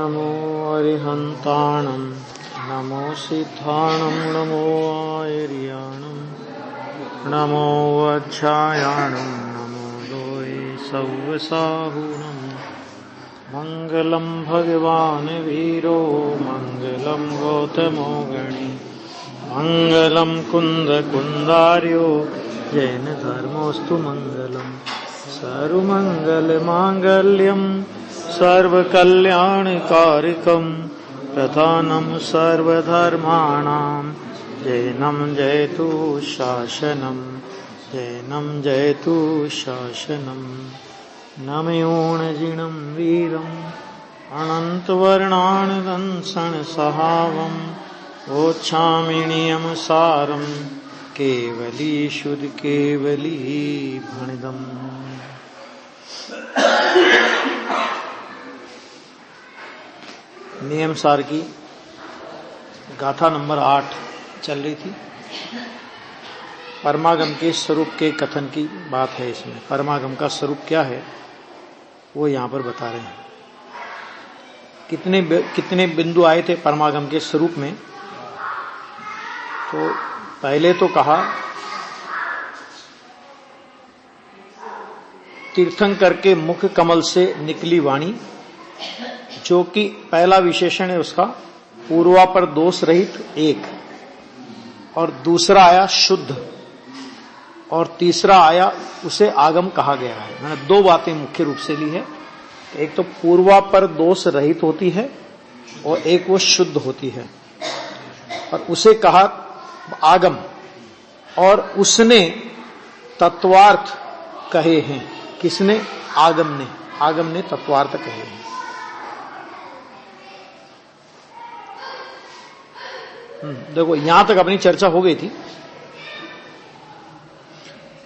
नमो अरिहन्ताणं नमो सिद्धाणं नमो आयर्याणं नमो वज्रायाणं नमो लोये सव्यसाहुनं मङ्गलं भगवान् वीरो मङ्गलं गौतमो गणी मङ्गलं कुन्दकुन्दार्यो जैन धर्मोऽस्तु मङ्गलम् सर्वमङ्गलमाङ्गल्यं सर्वकल्याणकारकं प्रधानं सर्वधर्माणां जैनं जयतु शासनं जैनं जयतु शासनं नमयोणजिनं वीरम् अनन्तवर्णानदंसनसहावं वोच्छामिनियमसारं केवली शुद्ध केवली भणिदम्। नियम सार की गाथा नंबर 8 चल रही थी। परमागम के स्वरूप के कथन की बात है। इसमें परमागम का स्वरूप क्या है वो यहाँ पर बता रहे हैं। कितने बिंदु आए थे परमागम के स्वरूप में। तो पहले तो कहा तीर्थंकर के मुख कमल से निकली वाणी, जो कि पहला विशेषण है उसका पूर्वापर दोष रहित एक, और दूसरा आया शुद्ध, और तीसरा आया उसे आगम कहा गया है। मैंने दो बातें मुख्य रूप से ली है। एक तो पूर्वापर दोष रहित होती है और एक वो शुद्ध होती है, और उसे कहा आगम, और उसने तत्वार्थ कहे हैं। किसने? आगम ने। आगम ने तत्वार्थ कहे हैं। देखो यहां तक अपनी चर्चा हो गई थी।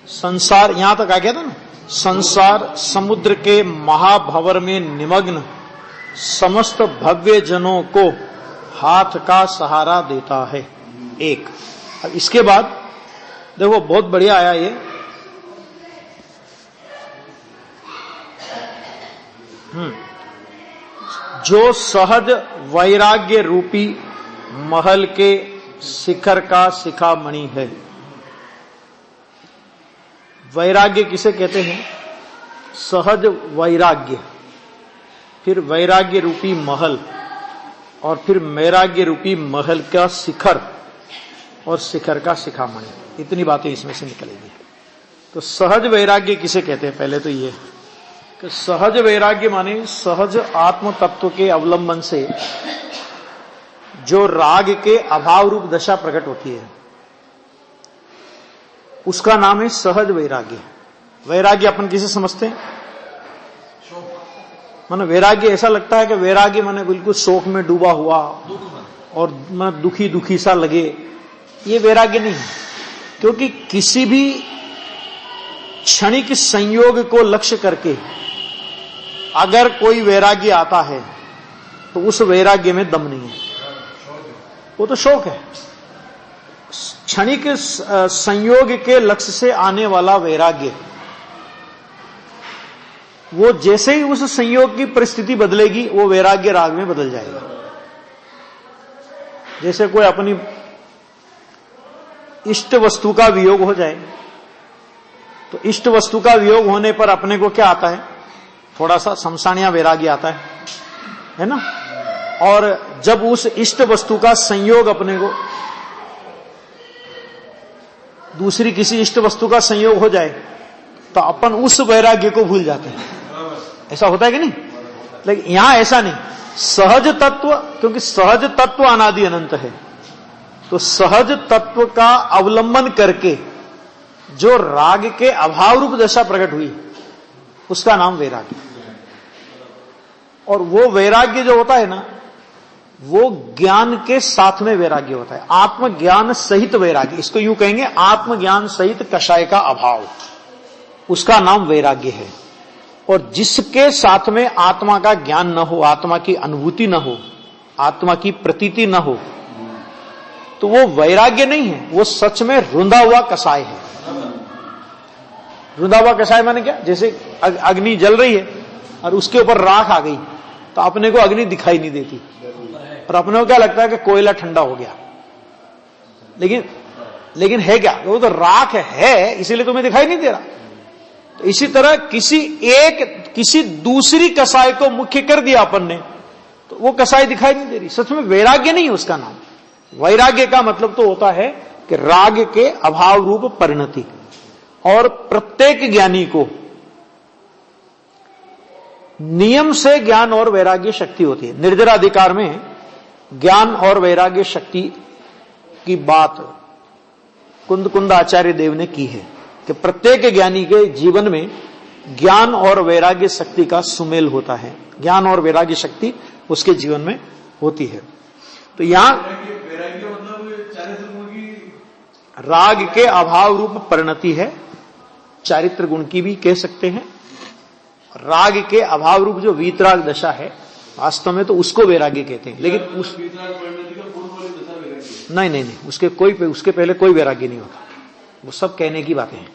संसार यहां तक आ गया था ना। संसार समुद्र के महाभंवर में निमग्न समस्त भव्य जनों को हाथ का सहारा देता है। एक। अब इसके बाद देखो बहुत बढ़िया आया ये। जो सहज वैराग्य रूपी महल के शिखर का शिखामणि है। वैराग्य किसे कहते हैं? सहज वैराग्य, फिर वैराग्य रूपी महल, और फिर वैराग्य रूपी महल का शिखर, और शिखर का शिखामणि। इतनी बातें इसमें से निकलेगी। तो सहज वैराग्य किसे कहते हैं? पहले तो ये कि सहज वैराग्य माने सहज आत्म तत्व के अवलंबन से जो राग के अभाव रूप दशा प्रकट होती है उसका नाम है सहज वैराग्य। वैराग्य अपन किसे समझते हैं? माने वैराग्य ऐसा लगता है कि वैराग्य माने बिल्कुल शोक में डूबा हुआ और माने दुखी दुखी सा लगे। ये वैराग्य नहीं है, क्योंकि किसी भी क्षणिक संयोग को लक्ष्य करके अगर कोई वैराग्य आता है तो उस वैराग्य में दम नहीं है, वो तो शौक है। क्षणिक संयोग के लक्ष्य से आने वाला वैराग्य, वो जैसे ही उस संयोग की परिस्थिति बदलेगी वो वैराग्य राग में बदल जाएगा। जैसे कोई अपनी इष्ट वस्तु का वियोग हो जाए, तो इष्ट वस्तु का वियोग होने पर अपने को क्या आता है? थोड़ा सा शमशानिया वैराग्य आता है ना। और जब उस इष्ट वस्तु का संयोग अपने को दूसरी किसी इष्ट वस्तु का संयोग हो जाए तो अपन उस वैराग्य को भूल जाते हैं। ऐसा होता है कि नहीं? लेकिन यहां ऐसा नहीं। सहज तत्व, क्योंकि सहज तत्व अनादि अनंत है, तो सहज तत्व का अवलंबन करके जो राग के अभाव रूप दशा प्रकट हुई उसका नाम वैराग्य। और वो वैराग्य जो होता है ना, वो ज्ञान के साथ में वैराग्य होता है। आत्मज्ञान सहित वैराग्य, इसको यूं कहेंगे आत्मज्ञान सहित कषाय का अभाव, उसका नाम वैराग्य है। और जिसके साथ में आत्मा का ज्ञान न हो, आत्मा की अनुभूति न हो, आत्मा की प्रतीति न हो, तो वो वैराग्य नहीं है, वो सच में रुंधा हुआ कषाय है। रुंधा हुआ कषाय माने क्या? जैसे अग्नि जल रही है और उसके ऊपर राख आ गई, तो अपने को अग्नि दिखाई नहीं देती, और अपने को क्या लगता है कि कोयला ठंडा हो गया, लेकिन है क्या, वो तो राख है, इसीलिए तुम्हें दिखाई नहीं दे रहा। तो इसी तरह किसी दूसरी कसाई को मुख्य कर दिया अपन ने, तो वो कसाई दिखाई नहीं दे रही। सच में वैराग्य नहीं है उसका नाम। वैराग्य का मतलब तो होता है कि राग के अभाव रूप परिणति। और प्रत्येक ज्ञानी को नियम से ज्ञान और वैराग्य शक्ति होती है। निर्जराधिकार में ज्ञान और वैराग्य शक्ति की बात कुंद आचार्य देव ने की है कि प्रत्येक ज्ञानी के जीवन में ज्ञान और वैराग्य शक्ति का सुमेल होता है, ज्ञान और वैराग्य शक्ति उसके जीवन में होती है। तो यहां वैराग्य मतलब चारित्र गुण की राग के अभाव रूप परिणति है, चारित्र गुण की भी कह सकते हैं। राग के अभाव रूप जो वीतराग दशा है, वास्तव में तो उसको वैराग्य कहते हैं, लेकिन उस नहीं, उसके पहले कोई वैराग्य नहीं होता, वो सब कहने की बातें हैं।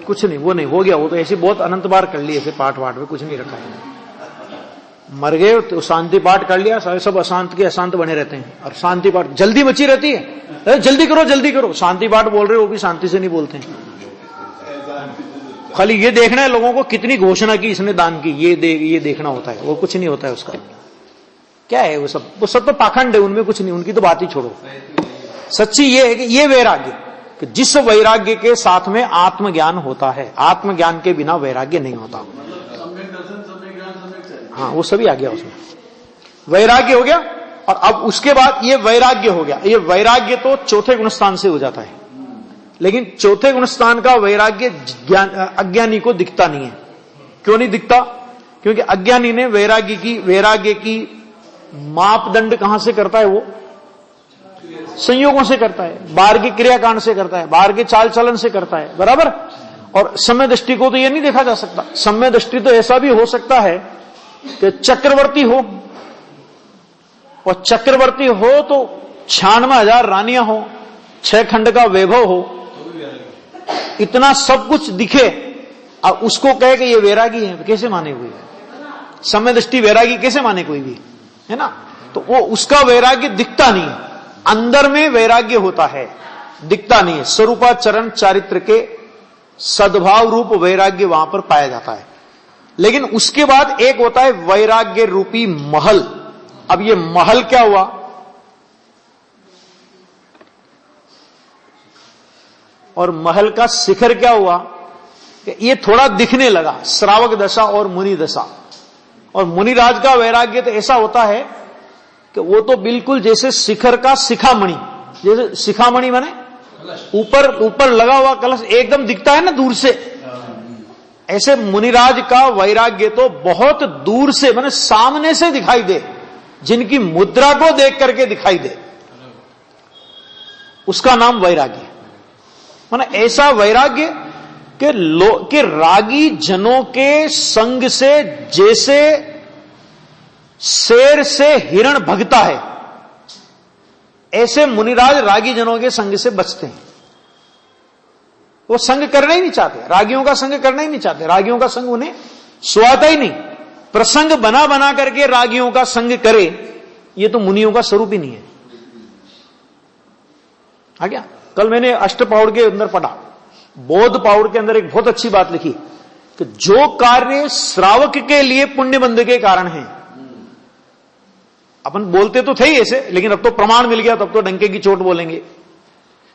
कुछ नहीं, वो नहीं हो गया, वो तो ऐसे बहुत अनंत बार कर लिए, ऐसे पाठ वाठ में कुछ नहीं रखा है। मर गए तो शांति पाठ कर लिया, सब अशांत के अशांत बने रहते हैं, और शांति पाठ जल्दी मची रहती है, अरे जल्दी करो, शांति पाठ बोल रहे हो, वो भी शांति से नहीं बोलते हैं। खाली ये देखना है लोगों को कितनी घोषणा की इसने दान की, ये देखना होता है, वो कुछ नहीं होता है उसका। क्या है वो सब तो पाखंड है, उनमें कुछ नहीं, उनकी तो बात ही छोड़ो। सच्ची ये है कि ये वैराग्य, कि जिस वैराग्य के साथ में आत्मज्ञान होता है, आत्मज्ञान के बिना वैराग्य नहीं होता। हाँ, वो सभी आ गया उसमें, वैराग्य हो गया। और अब उसके बाद ये वैराग्य हो गया, ये वैराग्य तो चौथे गुणस्थान से हो जाता है, लेकिन चौथे गुणस्थान का वैराग्य अज्ञानी को दिखता नहीं है। क्यों नहीं दिखता? क्योंकि अज्ञानी ने वैराग्य की मापदंड कहां से करता है, वो संयोगों से करता है, बाहर की क्रियाकांड से करता है, बाहर के चाल चलन से करता है, बराबर। और समय दृष्टि को तो ये नहीं देखा जा सकता। समय दृष्टि तो ऐसा भी हो सकता है कि चक्रवर्ती हो, और चक्रवर्ती हो तो 96,000 रानियां हो, 6 खंड का वैभव हो, इतना सब कुछ दिखे, और उसको कहे कि ये वैरागी है, कैसे माने कोई? समय दृष्टि वैरागी कैसे माने कोई भी, है ना? तो वो उसका वैराग्य दिखता नहीं है, अंदर में वैराग्य होता है, दिखता नहीं है। स्वरूपाचरण चारित्र के सद्भाव रूप वैराग्य वहां पर पाया जाता है। लेकिन उसके बाद एक होता है वैराग्य रूपी महल। अब ये महल क्या हुआ? और महल का शिखर क्या हुआ? ये थोड़ा दिखने लगा, श्रावक दशा और मुनि दशा। और मुनिराज का वैराग्य तो ऐसा होता है कि वो तो बिल्कुल जैसे शिखर का शिखामणि, जैसे शिखामणि माने ऊपर लगा हुआ कलश एकदम दिखता है ना दूर से, ऐसे मुनिराज का वैराग्य तो बहुत दूर से, माने सामने से दिखाई दे, जिनकी मुद्रा को देख करके दिखाई दे, उसका नाम वैराग्य। माने ऐसा वैराग्य कि रागी जनों के संग से जैसे शेर से हिरण भगता है, ऐसे मुनिराज रागी जनों के संग से बचते हैं। वो संग करना ही नहीं चाहते, रागियों का संग करना ही नहीं चाहते, रागियों का संग उन्हें सुहाता ही नहीं। प्रसंग बना करके रागियों का संग करे, ये तो मुनियों का स्वरूप ही नहीं है। आ गया? कल मैंने अष्टपाउड़ के अंदर पढ़ा, बोध पाउड़ के अंदर एक बहुत अच्छी बात लिखी कि जो कार्य श्रावक के लिए पुण्य बंध के कारण है, अपन बोलते तो थे ही ऐसे, लेकिन अब तो प्रमाण मिल गया, तब तो डंके की चोट बोलेंगे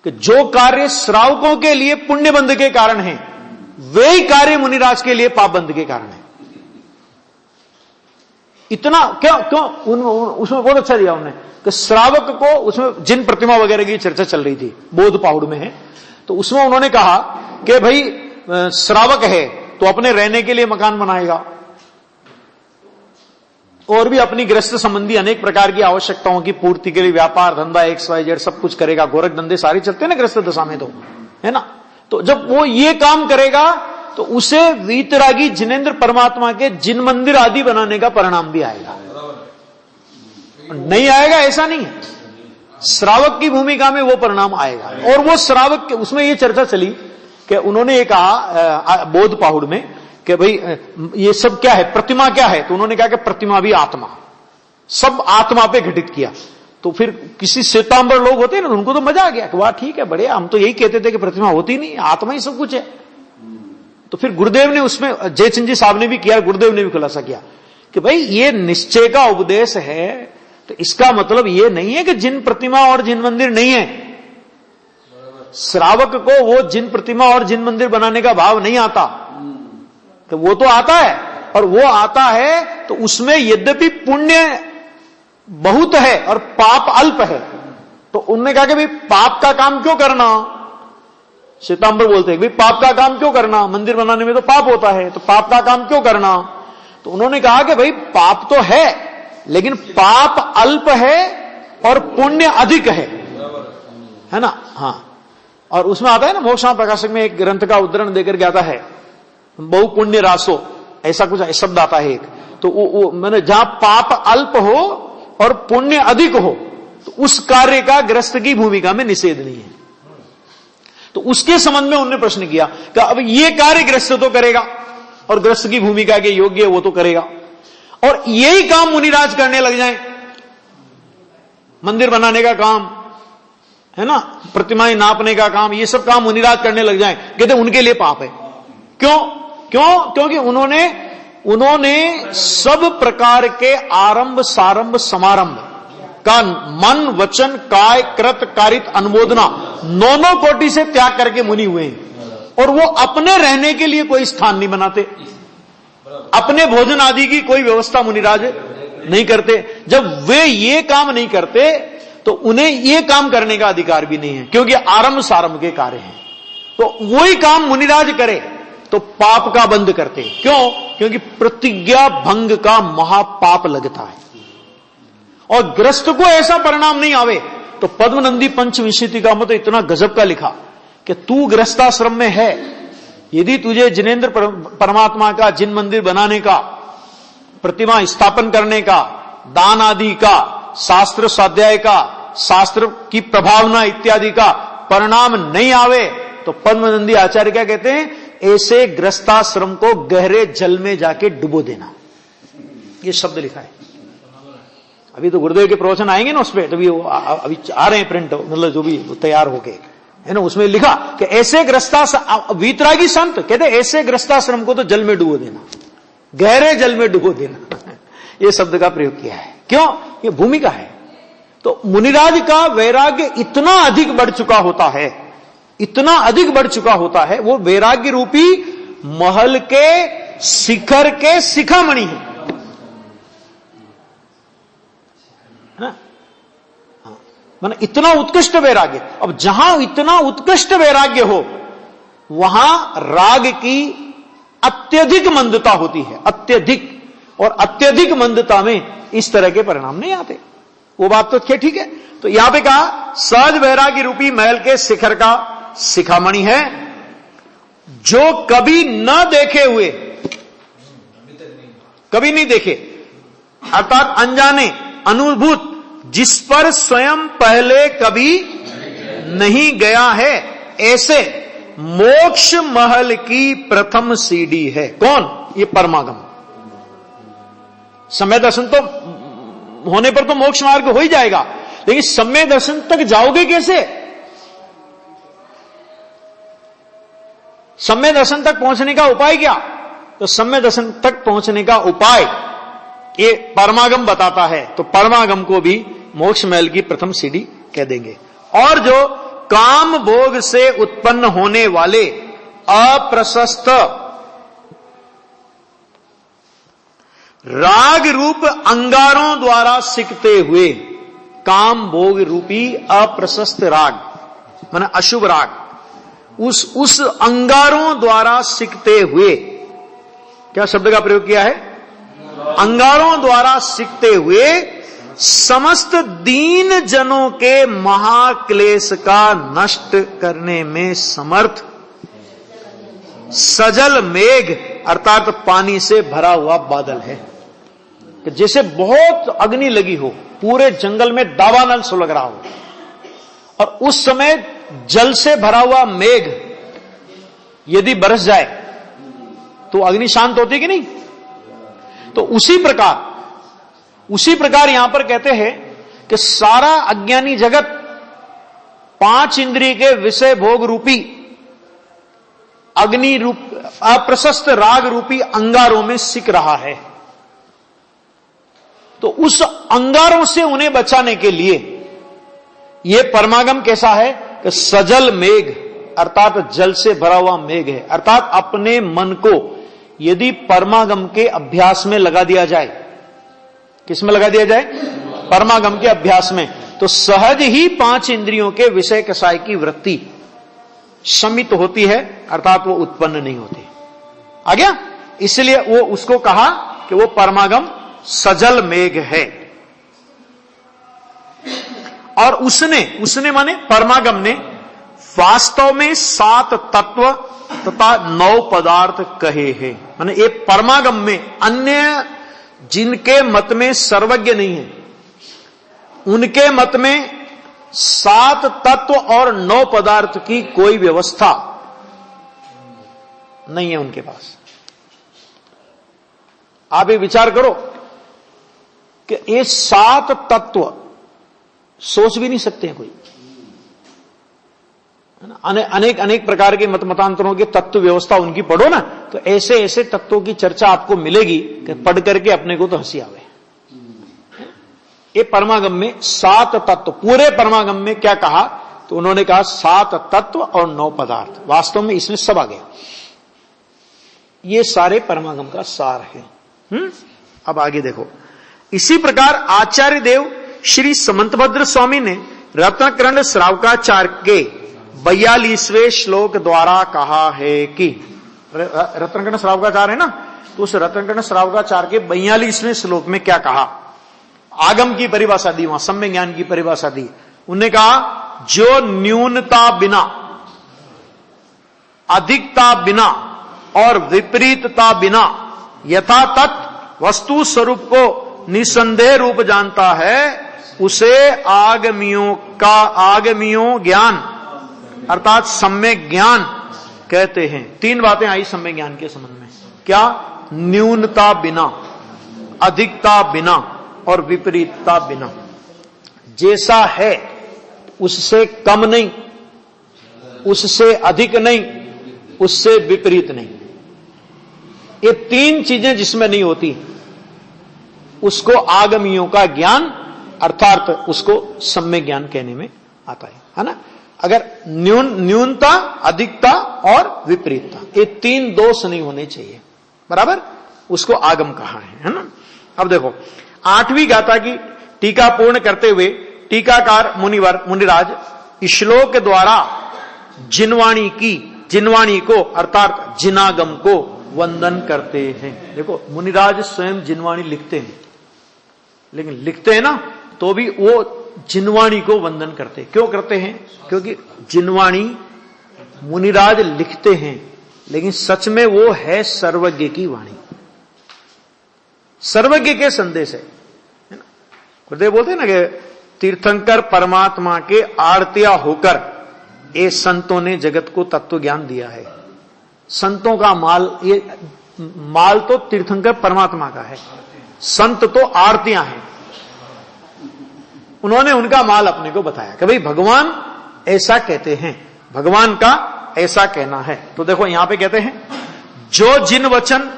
कि जो कार्य श्रावकों के लिए पुण्य बंध के कारण है, वे ही कार्य मुनिराज के लिए पाप बंध के कारण है। इतना क्यों उसमें बहुत अच्छा दिया उन्होंने कि श्रावक को, उसमें जिन प्रतिमा वगैरह की चर्चा चल रही थी, बोध पाउड़ में है, तो उसमें उन्होंने कहा कि भाई श्रावक है तो अपने रहने के लिए मकान बनाएगा, और भी अपनी गृहस्थ संबंधी अनेक प्रकार की आवश्यकताओं की पूर्ति के लिए व्यापार धंधा XYZ सब कुछ करेगा। गोरख धंधे सारे चलते हैं ना गृहस्थ दशा में, तो है ना। तो जब वो ये काम करेगा तो उसे वीतरागी जिनेंद्र परमात्मा के जिन मंदिर आदि बनाने का परिणाम भी आएगा। नहीं आएगा ऐसा नहीं है, श्रावक की भूमिका में वो परिणाम आएगा। और वो श्रावक के उसमें ये चर्चा चली कि उन्होंने ये कहा बोध पाहुड़ में कि कि भाई ये सब क्या है, प्रतिमा क्या है? तो उन्होंने कहा कि प्रतिमा भी आत्मा, सब आत्मा पे घटित किया। तो फिर किसी श्वेतांबर लोग होते हैं ना, उनको तो मजा आ गया कि वाह ठीक है, बढ़िया, हम तो यही कहते थे कि प्रतिमा होती नहीं, आत्मा ही सब कुछ है। तो फिर गुरुदेव ने उसमें, जयचंद जी साहब ने भी किया, गुरुदेव ने भी खुलासा किया कि भाई ये निश्चय का उपदेश है, तो इसका मतलब ये नहीं है कि जिन प्रतिमा और जिन मंदिर नहीं है। श्रावक को वो जिन प्रतिमा और जिन मंदिर बनाने का भाव नहीं आता, तो वो तो आता है, और वो आता है तो उसमें यद्यपि पुण्य बहुत है और पाप अल्प है। तो उन्होंने कहा कि भाई पाप का काम क्यों करना? श्वेतांबर बोलते हैं भाई पाप का काम क्यों करना, मंदिर बनाने में तो पाप होता है, तो पाप का काम क्यों करना? तो उन्होंने कहा कि भाई पाप तो है, लेकिन पाप अल्प है और पुण्य अधिक है ना। हाँ, और उसमें आता है ना, मोक्षांत प्रकाशक में एक ग्रंथ का उद्धरण देकर के आता है, बहु पुण्य रासो, ऐसा कुछ शब्द आता है एक। तो वो मैंने जहां पाप अल्प हो और पुण्य अधिक हो, तो उस कार्य का गृहस्थ की भूमिका में निषेध नहीं है। तो उसके संबंध में उन्होंने प्रश्न किया कि अब ये कार्य गृहस्थ तो करेगा और गृहस्थ की भूमिका के योग्य है वो तो करेगा, और यही काम मुनिराज करने लग जाएं, मंदिर बनाने का काम है ना, प्रतिमाएं नापने का काम, ये सब काम मुनिराज करने लग जाएं, कहते उनके लिए पाप है। क्यों? क्योंकि उन्होंने सब प्रकार के आरंभ सारंभ समारंभ का मन वचन काय कृत कारित अनुमोदना नौनों कोटि से त्याग करके मुनि हुए हैं, और वो अपने रहने के लिए कोई स्थान नहीं बनाते, अपने भोजन आदि की कोई व्यवस्था मुनिराज नहीं करते। जब वे ये काम नहीं करते तो उन्हें ये काम करने का अधिकार भी नहीं है, क्योंकि आरंभ सारंभ के कार्य हैं। तो वही काम मुनिराज करे तो पाप का बंद करते। क्यों? क्योंकि प्रतिज्ञा भंग का महापाप लगता है, और ग्रस्त को ऐसा परिणाम नहीं आवे। तो पद्मनंदी पंचविंशति का मत इतना गजब का लिखा कि तू गृहस्थाश्रम में है, यदि तुझे जिनेंद्र परमात्मा का जिन मंदिर बनाने का, प्रतिमा स्थापन करने का, दान आदि का, शास्त्र स्वाध्याय का, शास्त्र की प्रभावना इत्यादि का परिणाम नहीं आवे, तो पद्मनंदी आचार्य क्या कहते हैं? ऐसे गृहस्थाश्रम को गहरे जल में जाके डुबो देना। ये शब्द लिखा है। अभी तो गुरुदेव के प्रवचन आएंगे ना उस पर, तभी अभी आ रहे हैं प्रिंट, मतलब जो भी तैयार होके है ना, उसमें लिखा कि ऐसे गृहस्थाश्रम, वीतरागी संत कहते ऐसे गृहस्थाश्रम को तो जल में डुबो देना, गहरे जल में डुबो देना। ये शब्द का प्रयोग किया है। क्यों? ये भूमिका है। तो मुनिराज का वैराग्य इतना अधिक बढ़ चुका होता है, इतना अधिक बढ़ चुका होता है, वो वैराग्य रूपी महल के शिखर के शिखामणि है ना। माने इतना उत्कृष्ट वैराग्य। अब जहां इतना उत्कृष्ट वैराग्य हो, वहां राग की अत्यधिक मंदता होती है, अत्यधिक, और अत्यधिक मंदता में इस तरह के परिणाम नहीं आते। वो बात तो ठीक है। तो यहां पे कहा सहज वैराग्य रूपी महल के शिखर का शिखामणि है, जो कभी न देखे हुए, कभी नहीं देखे, अर्थात अनजाने, अनुभूत, जिस पर स्वयं पहले कभी नहीं गया है, ऐसे मोक्ष महल की प्रथम सीढ़ी है। कौन? ये परमागम। सम्य दर्शन तो होने पर तो मोक्ष मार्ग हो ही जाएगा, लेकिन सम्य दर्शन तक जाओगे कैसे? सम्य दर्शन तक पहुंचने का उपाय क्या? तो सम्य दर्शन तक पहुंचने का उपाय ये परमागम बताता है। तो परमागम को भी मोक्ष महल की प्रथम सीढ़ी कह देंगे। और जो काम भोग से उत्पन्न होने वाले अप्रशस्त राग रूप अंगारों द्वारा सिकते हुए, काम भोग रूपी अप्रशस्त राग माने अशुभ राग, उस अंगारों द्वारा सिकते हुए, क्या शब्द का प्रयोग किया है? अंगारों द्वारा सिकते हुए समस्त दीन जनों के महाक्लेश का नष्ट करने में समर्थ सजल मेघ अर्थात पानी से भरा हुआ बादल है। कि जैसे बहुत अग्नि लगी हो, पूरे जंगल में दावानल सुलग रहा हो, और उस समय जल से भरा हुआ मेघ यदि बरस जाए तो अग्नि शांत होती कि नहीं? तो उसी प्रकार यहां पर कहते हैं कि सारा अज्ञानी जगत 5 इंद्रिय के विषय भोग रूपी अग्नि रूप अप्रशस्त राग रूपी अंगारों में सिक रहा है। तो उस अंगारों से उन्हें बचाने के लिए यह परमागम कैसा है कि सजल मेघ अर्थात जल से भरा हुआ मेघ है। अर्थात अपने मन को यदि परमागम के अभ्यास में लगा दिया जाए, किसमें लगा दिया जाए? परमागम के अभ्यास में, तो सहज ही 5 इंद्रियों के विषय कसाय की वृत्ति शमित होती है, अर्थात वो उत्पन्न नहीं होती। आ गया? इसलिए वो उसको कहा कि वो परमागम सजल मेघ है। और उसने माने परमागम ने वास्तव में 7 तत्व तथा 9 पदार्थ कहे हैं। माने ये परमागम में अन्य जिनके मत में सर्वज्ञ नहीं है, उनके मत में 7 तत्व और 9 पदार्थ की कोई व्यवस्था नहीं है उनके पास। आप ये विचार करो कि ये 7 तत्व सोच भी नहीं सकते हैं कोई, अनेक प्रकार के मतांतरों के तत्व व्यवस्था उनकी पढ़ो ना, तो ऐसे ऐसे तत्वों की चर्चा आपको मिलेगी कि पढ़ करके अपने को तो हंसी आवे। ये परमागम में 7 तत्व, पूरे परमागम में क्या कहा? तो उन्होंने कहा 7 तत्व और 9 पदार्थ। वास्तव में इसमें सब आ गया, ये सारे परमागम का सार है। अब आगे देखो, इसी प्रकार आचार्य देव श्री समंतभद्र स्वामी ने रत्नकर्ण श्रावकाचार्य के 42वें श्लोक द्वारा कहा है कि रत्नकर्ण श्रावकाचार्य है ना, तो उस रत्नकर्ण श्रावकाचार्य के 42वें श्लोक में क्या कहा? आगम की परिभाषा दी, वहां सम्यक ज्ञान की परिभाषा दी। उन्होंने कहा जो न्यूनता बिना, अधिकता बिना और विपरीतता बिना यथा तत् वस्तु स्वरूप को निसंदेह रूप जानता है, उसे आगमियों ज्ञान अर्थात सम्यक ज्ञान कहते हैं। 3 बातें आई सम्यक ज्ञान के संबंध में। क्या? न्यूनता बिना, अधिकता बिना और विपरीतता बिना। जैसा है उससे कम नहीं, उससे अधिक नहीं, उससे विपरीत नहीं। ये 3 चीजें जिसमें नहीं होती उसको आगमियों का ज्ञान अर्थात उसको सम्यक ज्ञान कहने में आता है ना। अगर न्यूनता, अधिकता और विपरीतता, ये 3 दोष नहीं होने चाहिए, बराबर, उसको आगम कहा है ना। अब देखो 8वीं गाथा की टीका पूर्ण करते हुए टीकाकार मुनिराज श्लोक द्वारा जिनवाणी को अर्थात जिनागम को वंदन करते हैं। देखो मुनिराज स्वयं जिनवाणी लिखते हैं, लेकिन लिखते हैं ना तो भी वो जिनवाणी को वंदन करते। क्यों करते हैं? क्योंकि जिनवाणी मुनिराज लिखते हैं, लेकिन सच में वो है सर्वज्ञ की वाणी, सर्वज्ञ के संदेश है ना। गुरुदेव बोलते हैं ना कि तीर्थंकर परमात्मा के आरतिया होकर ये संतों ने जगत को तत्व ज्ञान दिया है। संतों का माल तो तीर्थंकर परमात्मा का है, संत तो आरतियां हैं। उन्होंने उनका माल अपने को बताया कि भाई भगवान ऐसा कहते हैं, भगवान का ऐसा कहना है। तो देखो यहां पे कहते हैं जो जिन वचन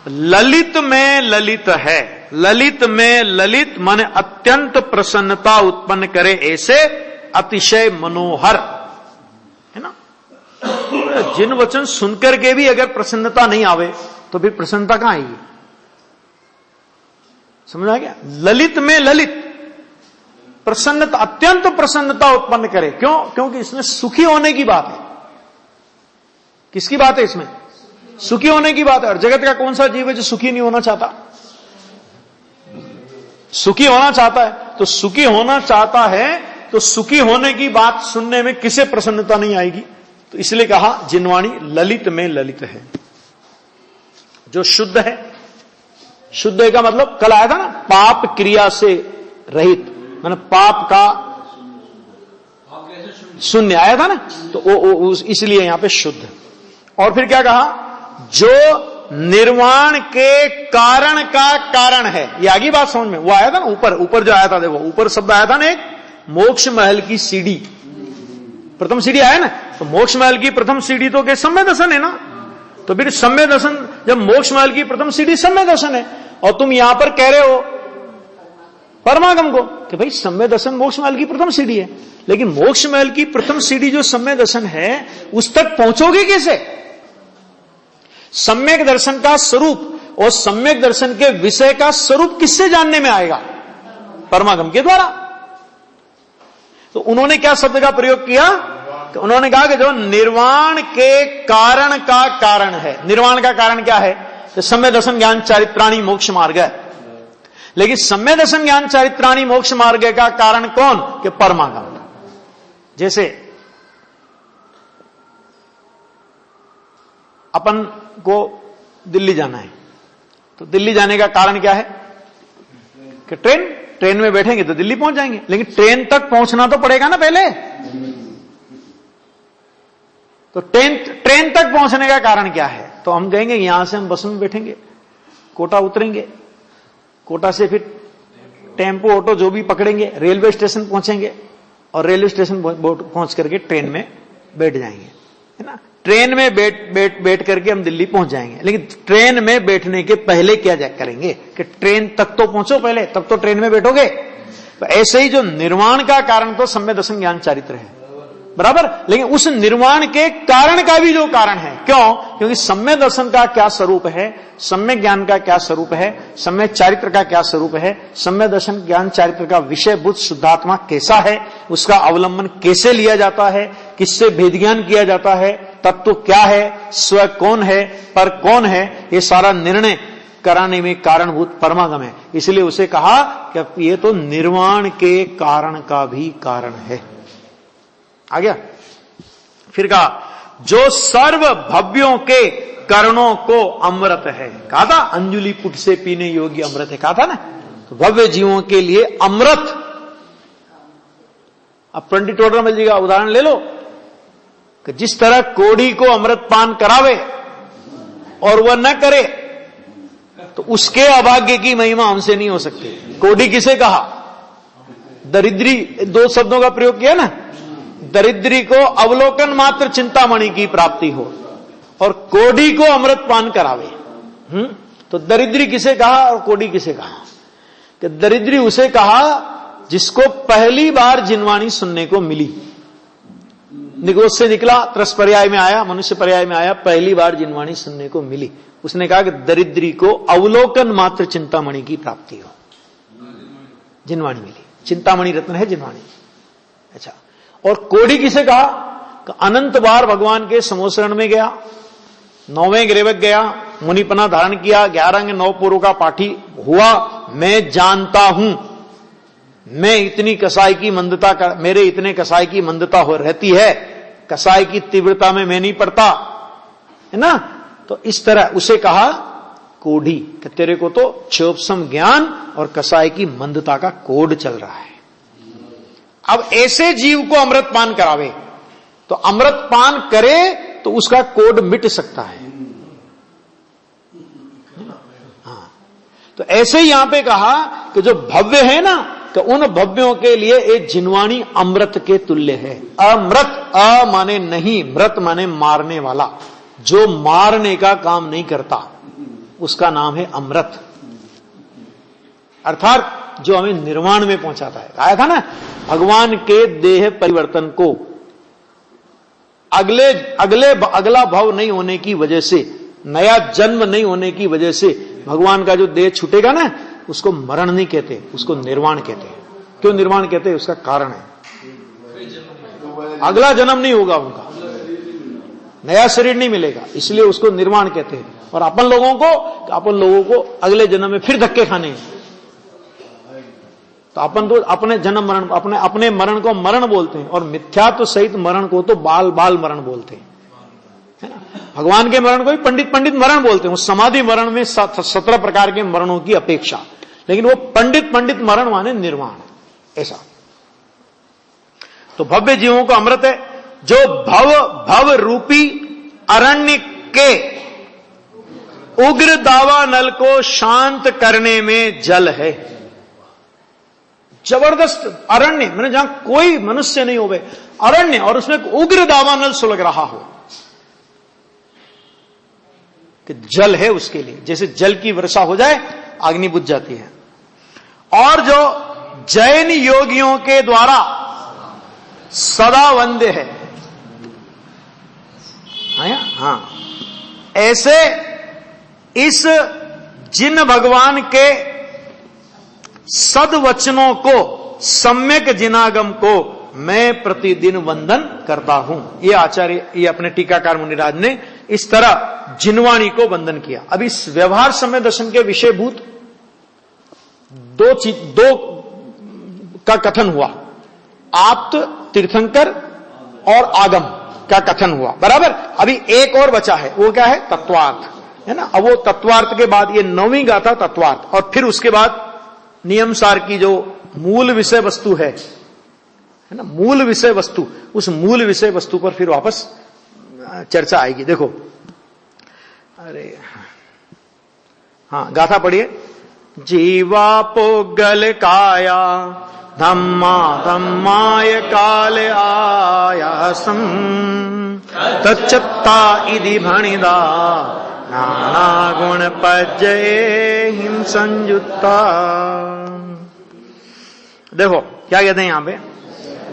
ललित में ललित है, ललित में ललित माने अत्यंत प्रसन्नता उत्पन्न करे, ऐसे अतिशय मनोहर है ना। जिन वचन सुनकर के भी अगर प्रसन्नता नहीं आवे तो फिर प्रसन्नता कहां आएगी? समझ आ गया? ललित में ललित, प्रसन्नता, अत्यंत प्रसन्नता उत्पन्न करे। क्यों? क्योंकि इसमें सुखी होने की बात है। किसकी बात है? इसमें सुखी होने की बात है। और जगत का कौन सा जीव है जो सुखी नहीं होना चाहता? सुखी होना चाहता है। तो सुखी होना चाहता है तो सुखी होने की बात सुनने में किसे प्रसन्नता नहीं आएगी? तो इसलिए कहा जिनवाणी ललित में ललित है, जो शुद्ध है। शुद्ध है का मतलब कल आया था ना, पाप क्रिया से रहित, मैंने पाप का शून्य आया था ना, तो इसलिए यहां पे शुद्ध। और फिर क्या कहा? जो निर्वाण के कारण का कारण है। ये आगे बात समझ में, वो आया था ना ऊपर जो आया था, देखो ऊपर शब्द आया था ना, एक मोक्ष महल की सीढ़ी, प्रथम सीढ़ी आया ना, तो मोक्ष महल की प्रथम सीढ़ी तो क्या सम्य दर्शन है ना। तो फिर सम्य दर्शन, जब मोक्ष महल की प्रथम सीढ़ी सम्य दर्शन है, और तुम यहां पर कह रहे हो परमागम को कि भाई सम्य दर्शन मोक्ष महल की प्रथम सीढ़ी है, लेकिन मोक्ष महल की प्रथम सीढ़ी जो सम्य दर्शन है उस तक पहुंचोगे कैसे? सम्यक दर्शन का स्वरूप और सम्यक दर्शन के विषय का स्वरूप किससे जानने में आएगा? परमागम के द्वारा। तो उन्होंने क्या शब्द का प्रयोग किया? तो उन्होंने कहा कि जो निर्वाण के कारण का कारण है। निर्वाण का कारण क्या है? तो सम्य दर्शन ज्ञान चारित्राणी मोक्ष मार्ग है। लेकिन सम्य दर्शन ज्ञान चारित्राणी मोक्ष मार्ग का कारण कौन? कि परमागम। जैसे अपन को दिल्ली जाना है, तो दिल्ली जाने का कारण क्या है? कि ट्रेन में बैठेंगे तो दिल्ली पहुंच जाएंगे, लेकिन ट्रेन तक पहुंचना तो पड़ेगा ना पहले। तो ट्रेन तक पहुंचने का कारण क्या है? तो हम कहेंगे यहां से हम बस में बैठेंगे, कोटा उतरेंगे, कोटा से फिर टेम्पो ऑटो जो भी पकड़ेंगे, रेलवे स्टेशन पहुंचेंगे, और रेलवे स्टेशन पहुंच करके ट्रेन में बैठ जाएंगे, है ना। ट्रेन में बैठ करके हम दिल्ली पहुंच जाएंगे। लेकिन ट्रेन में बैठने के पहले क्या करेंगे कि ट्रेन तक तो पहुंचो पहले, तब तो ट्रेन में बैठोगे। तो ऐसे ही जो निर्वाण का कारण तो सम्य दर्शन ज्ञान चारित्र है, बराबर। लेकिन उस निर्वाण के कारण का भी जो कारण है, क्यों? क्योंकि सम्य दर्शन का क्या स्वरूप है, सम्य ज्ञान का क्या स्वरूप है, सम्य चारित्र का क्या स्वरूप है, सम्य दर्शन ज्ञान चारित्र का विषय बुद्ध शुद्धात्मा कैसा है, उसका अवलंबन कैसे लिया जाता है, किससे भेद ज्ञान किया जाता है, तत्व क्या है, स्व कौन है, पर कौन है, ये सारा निर्णय कराने में कारणभूत परमागम है। इसलिए उसे कहा कि ये तो निर्वाण के कारण का भी कारण है। आ गया? फिर कहा जो सर्व भव्यों के करणों को अमृत है। कहा था अंजुलि पुट से पीने योग्य अमृत है, कहा था ना। तो भव्य जीवों के लिए अमृत। अब पंडित टोडरमल जी का उदाहरण ले लो कि जिस तरह कोढ़ी को अमृत पान करावे और वह न करे, तो उसके अभाग्य की महिमा हमसे नहीं हो सकती। कोढ़ी किसे कहा? दरिद्री, दो शब्दों का प्रयोग किया ना। दरिद्री को अवलोकन मात्र चिंतामणि की प्राप्ति हो, और कोढ़ी को अमृत पान करावे। तो दरिद्री किसे कहा और कोढ़ी किसे कहा? कि दरिद्री उसे कहा जिसको पहली बार जिनवाणी सुनने को मिली। निगोष से निकला, त्रस पर्याय में आया, मनुष्य पर्याय में आया, पहली बार जिनवाणी सुनने को मिली। उसने कहा कि दरिद्री को अवलोकन मात्र चिंतामणि की प्राप्ति हो, जिनवाणी मिली। चिंतामणि रत्न है जिनवाणी। अच्छा, और कोढ़ी किसे कहा? कि अनंत बार भगवान के समोसरण में गया, 9वें ग्रेवक गया, मुनिपना धारण किया, 11 अंग 9 पुरों का पाठी हुआ। मैं जानता हूं, मैं इतनी कसाई की मंदता कर, मेरे इतने कसाई की मंदता हो रहती है, कसाई की तीव्रता में मैं नहीं पड़ता, है ना। तो इस तरह उसे कहा कोढ़ी कि तेरे को तो क्षोभसम ज्ञान और कसाई की मंदता का कोड चल रहा है। अब ऐसे जीव को अमृत पान करावे, तो अमृत पान करे तो उसका कोड मिट सकता है। हाँ, तो ऐसे ही यहां पे कहा कि जो भव्य है ना, कि उन भव्यों के लिए एक जिनवाणी अमृत के तुल्य है। अमृत, अ माने नहीं, मृत माने मारने वाला। जो मारने का काम नहीं करता उसका नाम है अमृत, अर्थात जो हमें निर्वाण में पहुंचाता है। कहा था ना, भगवान के देह परिवर्तन को अगला भाव नहीं होने की वजह से, नया जन्म नहीं होने की वजह से भगवान का जो देह छूटेगा ना, उसको मरण नहीं कहते, उसको निर्वाण कहते हैं। क्यों निर्वाण कहते हैं? उसका कारण है, अगला जन्म नहीं होगा, उनका नया शरीर नहीं मिलेगा, इसलिए उसको निर्वाण कहते हैं। और अपन लोगों को अगले जन्म में फिर धक्के खाने हैं। तो अपन तो अपने जन्म मरण, अपने मरण को मरण बोलते हैं, और मिथ्यात्व सहित मरण को तो बाल मरण बोलते हैं, है ना। भगवान के मरण को भी पंडित मरण बोलते हैं। उस समाधि मरण में 17 प्रकार के मरणों की अपेक्षा, लेकिन वो पंडित मरण माने निर्वाण, ऐसा। तो भव्य जीवों को अमृत है, जो भव रूपी अरण्य के उग्र दावानल को शांत करने में जल है। जबरदस्त अरण्य, मैंने जहां कोई मनुष्य नहीं होवे, अरण्य, और उसमें उग्र दावानल सुलग रहा हो, कि जल है उसके लिए। जैसे जल की वर्षा हो जाए, अग्नि बुझ जाती है। और जो जैन योगियों के द्वारा सदा वंद्य है, हाँ, ऐसे इस जिन भगवान के सदवचनों को, सम्यक जिनागम को मैं प्रतिदिन वंदन करता हूं। ये आचार्य, ये अपने टीकाकार मुनिराज ने इस तरह जिनवाणी को वंदन किया। अब इस व्यवहार समय दर्शन के विषयभूत दो का कथन हुआ, आप्त, तीर्थंकर और आगम का कथन हुआ, बराबर। अभी एक और बचा है, वो क्या है? तत्वार्थ, है ना। अब वो तत्वार्थ के बाद ये 9वीं गाथा तत्वार्थ, और फिर उसके बाद नियम सार की जो मूल विषय वस्तु है ना, मूल विषय वस्तु, उस मूल विषय वस्तु पर फिर वापस चर्चा आएगी। देखो, अरे हाँ, गाथा पढ़िए। जीवा पोगल काया धम्मा धम्माय काल आयासम तच्चत्ता इति भणिदा नाना गुण पज्जये हिम संयुक्ता। देखो क्या कहते हैं यहां पे,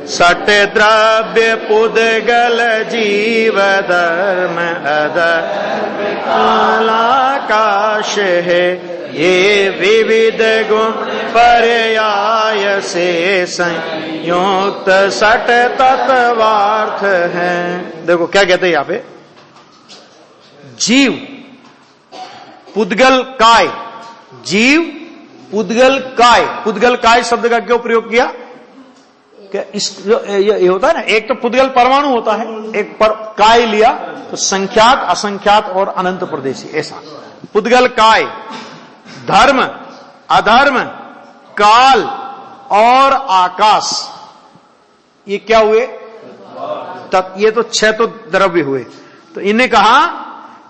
सट द्रव्य पुद्गल जीव धर्म अधर्म कालाकाश है, ये विविध गुण पर्याय से संयुक्त सट तत्वार्थ है। देखो क्या कहते हैं यहां पे, जीव पुद्गल काय, जीव पुद्गल काय। पुद्गल काय शब्द का क्यों प्रयोग किया? क्या ये होता है ना, एक तो पुद्गल परमाणु होता है, एक पर काय लिया तो संख्यात, असंख्यात और अनंत प्रदेशी, ऐसा पुद्गल काय। धर्म, अधर्म, काल और आकाश, ये क्या हुए? ये तो 6 तो द्रव्य हुए। तो इन्हें कहा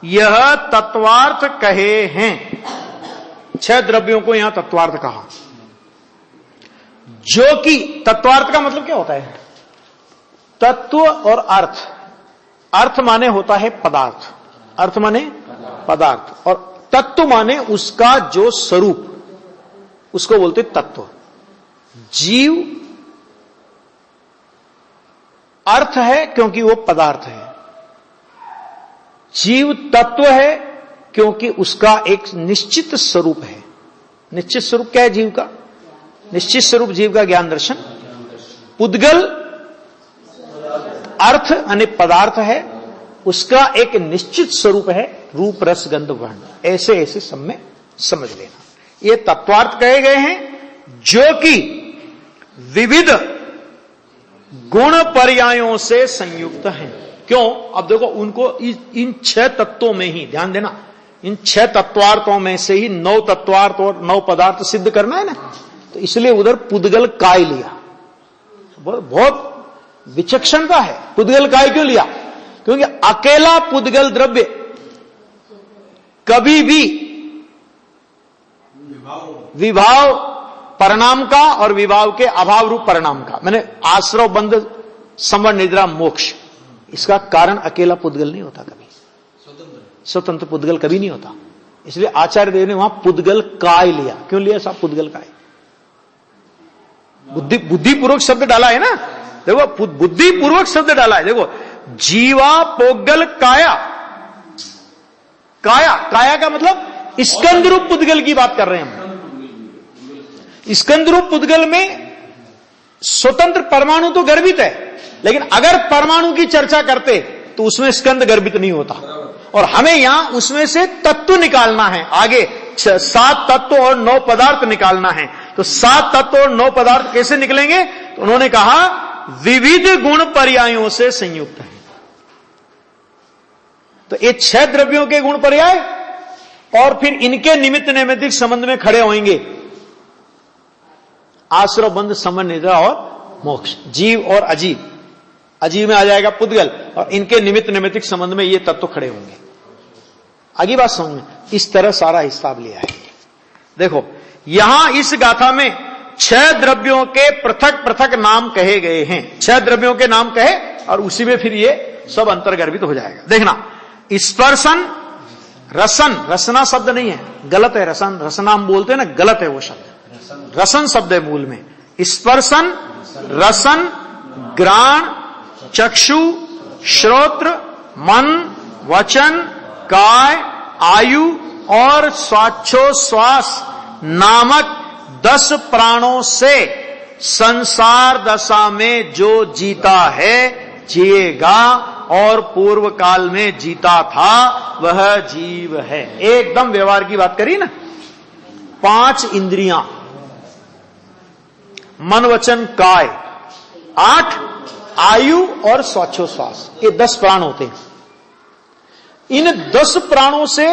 यह तत्वार्थ कहे हैं। 6 द्रव्यों को यहां तत्वार्थ कहा, जो कि तत्वार्थ का मतलब क्या होता है? तत्व और अर्थ। अर्थ माने होता है पदार्थ, अर्थ माने पदार्थ, और तत्व माने उसका जो स्वरूप, उसको बोलते तत्व। जीव अर्थ है क्योंकि वो पदार्थ है, जीव तत्व है क्योंकि उसका एक निश्चित स्वरूप है। निश्चित स्वरूप क्या है जीव का? निश्चित स्वरूप जीव का ज्ञान दर्शन। पुद्गल अर्थ यानी पदार्थ है, उसका एक निश्चित स्वरूप है, रूप रस गंध वर्ण, ऐसे ऐसे सब में समझ लेना। ये तत्वार्थ कहे गए हैं, जो कि विविध गुण पर्यायों से संयुक्त हैं। क्यों? अब देखो, उनको इन 6 तत्वों में ही ध्यान देना, इन 6 तत्वार्थों में से ही 9 तत्वार्थ और 9 पदार्थ सिद्ध करना है ना, तो इसलिए उधर पुद्गल काय लिया। बहुत विचक्षणता है। पुद्गल काय क्यों लिया? क्योंकि अकेला पुद्गल द्रव्य कभी भी विभाव परिणाम का और विभाव के अभाव रूप परिणाम का, मैंने आश्रव बंध संवर निद्रा मोक्ष, इसका कारण अकेला पुद्गल नहीं होता कभी, स्वतंत्र पुद्गल कभी नहीं होता। इसलिए आचार्य देव ने वहां पुद्गल काय लिया। क्यों लिया साहब पुद्गल काय? बुद्धिपूर्वक शब्द डाला है ना, देखो बुद्धिपूर्वक शब्द डाला है। देखो, जीवा पोगल काया, काया, काया का मतलब स्कंद रूप पुद्गल की बात कर रहे हैं हम। स्कंद रूप पुद्गल में स्वतंत्र परमाणु तो गर्भित है, लेकिन अगर परमाणु की चर्चा करते तो उसमें स्कंद गर्भित नहीं होता, और हमें यहां उसमें से तत्व निकालना है। आगे 7 तत्व और 9 पदार्थ निकालना है। तो 7 तत्व और 9 पदार्थ कैसे निकलेंगे? तो उन्होंने कहा विविध गुण पर्यायों से संयुक्त है। तो ये 6 द्रव्यों के गुण पर्याय और फिर इनके निमित्त नैमित्तिक संबंध में खड़े होंगे आश्रव बंध समन निद्रा और मोक्ष, जीव और अजीव। अजीव में आ जाएगा पुद्गल, और इनके निमित्त नैमित्तिक संबंध में ये तत्व खड़े होंगे। आगे बात समझ में, इस तरह सारा हिसाब लिया है। देखो यहां इस गाथा में 6 द्रव्यों के पृथक पृथक नाम कहे गए हैं। 6 द्रव्यों के नाम कहे और उसी में फिर ये सब अंतर्गर्भित हो जाएगा। देखना, स्पर्शन, रसन, रसना शब्द नहीं है, गलत है। रसन, रसना हम बोलते हैं ना, गलत है वो शब्द। रसन शब्द है मूल में। स्पर्शन, रसन, ग्राण, चक्षु, श्रोत्र, मन, वचन, काय, आयु और स्वाच्छोश्वास नामक 10 प्राणों से संसार दशा में जो जीता है जिएगा और पूर्व काल में जीता था वह जीव है। एकदम व्यवहार की बात करी ना। 5 इंद्रियां, मन वचन काय, 8 आयु और स्वाच्छोश्वास, ये 10 प्राण होते हैं। इन 10 प्राणों से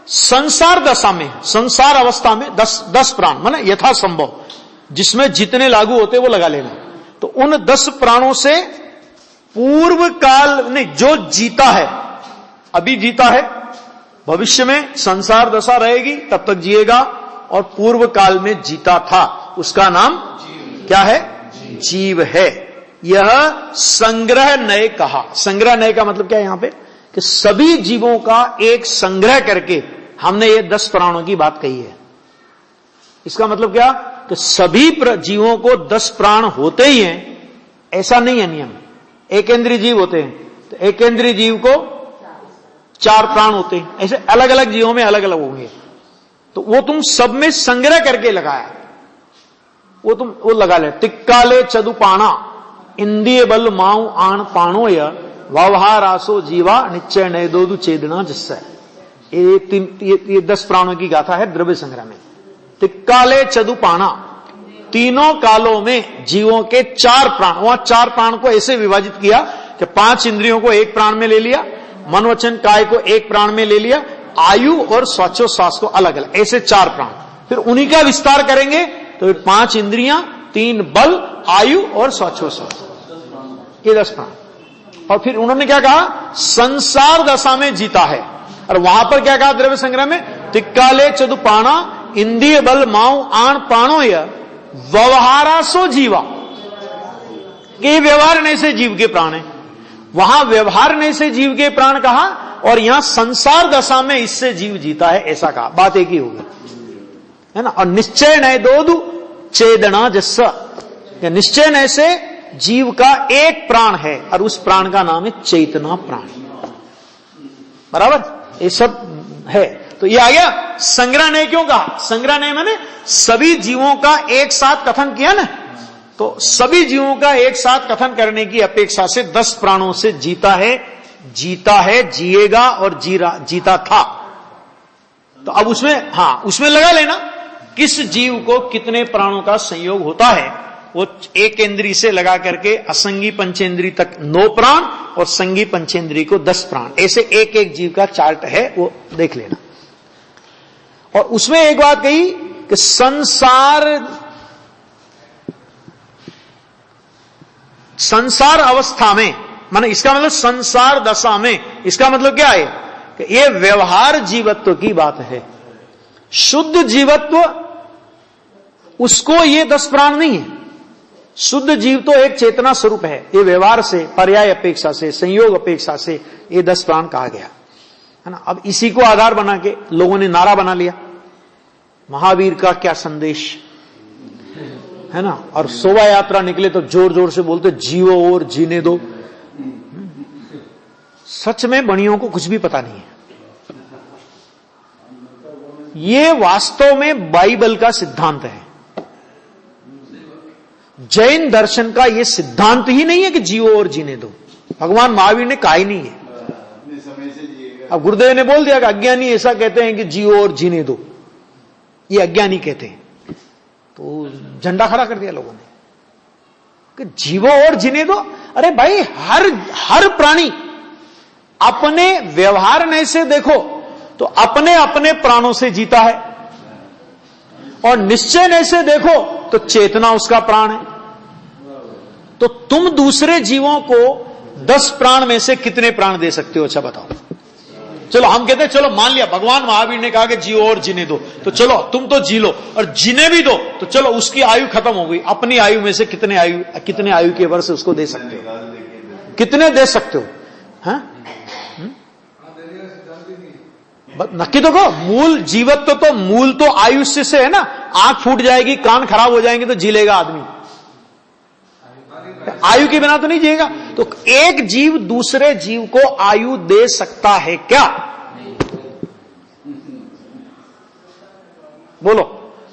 संसार दशा में, संसार अवस्था में 10 प्राण माने यथासंभव जिसमें जितने लागू होते वो लगा लेना। तो उन 10 प्राणों से पूर्व काल में जो जीता है, अभी जीता है, भविष्य में संसार दशा रहेगी तब तक जिएगा, और पूर्व काल में जीता था, उसका नाम क्या है? जीव है। यह संग्रह नय कहा। संग्रह नय का मतलब क्या है यहां पे? कि सभी जीवों का एक संग्रह करके हमने ये 10 प्राणों की बात कही है। इसका मतलब क्या? कि सभी जीवों को 10 प्राण होते ही हैं, ऐसा नहीं है नियम। एकेंद्रीय जीव होते हैं तो एकेंद्रीय जीव को 4 प्राण होते हैं, ऐसे अलग अलग जीवों में अलग अलग होंगे। तो वो तुम सब में संग्रह करके लगाया, वो लगा ले। तिक्काले चदुपाणा इंद्रिय बल माऊ आण पाणो य व्यवहारासो जीवा निश्चय नय दोदु चेदना जिससे। ये 10 प्राणों की गाथा है द्रव्य संग्रह में। तिक्काले चदुपाणा, तीनों कालों में जीवों के 4 प्राण, वहां 4 प्राण को ऐसे विभाजित किया कि 5 इंद्रियों को 1 प्राण में ले लिया, मन वचन काय को 1 प्राण में ले लिया, आयु और स्वाच्छोश्वास को अलग अलग, ऐसे 4 प्राण। फिर उन्हीं का विस्तार करेंगे तो 5 इंद्रियां, 3 बल, आयु और स्वाच्छोश्वास, ये 10 प्राण। और फिर उन्होंने क्या कहा? संसार दशा में जीता है। और वहां पर क्या कहा द्रव्य संग्रह में? तिक्काले चदुपाणा इंद्रिय बल माऊ आण पाणो य व्यवहारासो जीवा। ये व्यवहार नहीं से जीव के प्राण है। वहां व्यवहार नहीं से जीव के प्राण कहा और यहां संसार दशा में इससे जीव जीता है, ऐसा कहा। बात एक ही होगी, है ना। और निश्चय नय दोदु चेदना जस्सा, निश्चय नय से जीव का एक प्राण है और उस प्राण का नाम है चेतना प्राण। बराबर, ये सब है। तो ये आ गया। संग्रह ने क्यों कहा? संग्रह ने माने सभी जीवों का एक साथ कथन किया ना। तो सभी जीवों का एक साथ कथन करने की अपेक्षा से 10 प्राणों से जीता है, जिएगा और जीता था। तो अब उसमें लगा लेना किस जीव को कितने प्राणों का संयोग होता है। वो एक इंद्री से लगा करके असंगी पंचेंद्री तक 9 प्राण और संगी पंचेंद्री को 10 प्राण, ऐसे एक एक जीव का चार्ट है, वो देख लेना। और उसमें एक बात कही कि संसार अवस्था में, माने इसका मतलब संसार दशा में, इसका मतलब क्या है कि ये व्यवहार जीवत्व की बात है। शुद्ध जीवत्व उसको ये 10 प्राण नहीं है। शुद्ध जीव तो एक चेतना स्वरूप है। ये व्यवहार से, पर्याय अपेक्षा से, संयोग अपेक्षा से ये 10 प्राण कहा गया, है ना। अब इसी को आधार बना के लोगों ने नारा बना लिया, महावीर का क्या संदेश, है ना। और शोभा यात्रा निकले तो जोर जोर से बोलते जियो और जीने दो। सच में बणियों को कुछ भी पता नहीं है। ये वास्तव में बाइबल का सिद्धांत है। जैन दर्शन का यह सिद्धांत ही नहीं है कि जियो और जीने दो। भगवान महावीर ने कहा ही नहीं है। अब गुरुदेव ने बोल दिया कि अज्ञानी ऐसा कहते हैं कि जियो और जीने दो, ये अज्ञानी कहते हैं। तो झंडा खड़ा कर दिया लोगों ने कि जीवो और जीने दो। अरे भाई, हर प्राणी अपने व्यवहार में से देखो तो अपने अपने प्राणों से जीता है, और निश्चय ने से देखो तो चेतना उसका प्राण है। तो तुम दूसरे जीवों को 10 प्राण में से कितने प्राण दे सकते हो? अच्छा बताओ। चलो हम कहते हैं चलो मान लिया भगवान महावीर ने कहा कि जियो और जीने दो, तो चलो तुम तो जी लो और जीने भी दो, तो चलो उसकी आयु खत्म हो गई, अपनी आयु में से कितने आयु के वर्ष उसको दे सकते हो, कितने दे सकते हो? हाँ? नक्की तो कहो, मूल जीवत्व तो मूल तो आयुष्य से है ना। आंख फूट जाएगी, कान खराब हो जाएंगे तो जी लेगा आदमी, आयु के बिना तो नहीं जिएगा। तो एक जीव दूसरे जीव को आयु दे सकता है क्या? बोलो।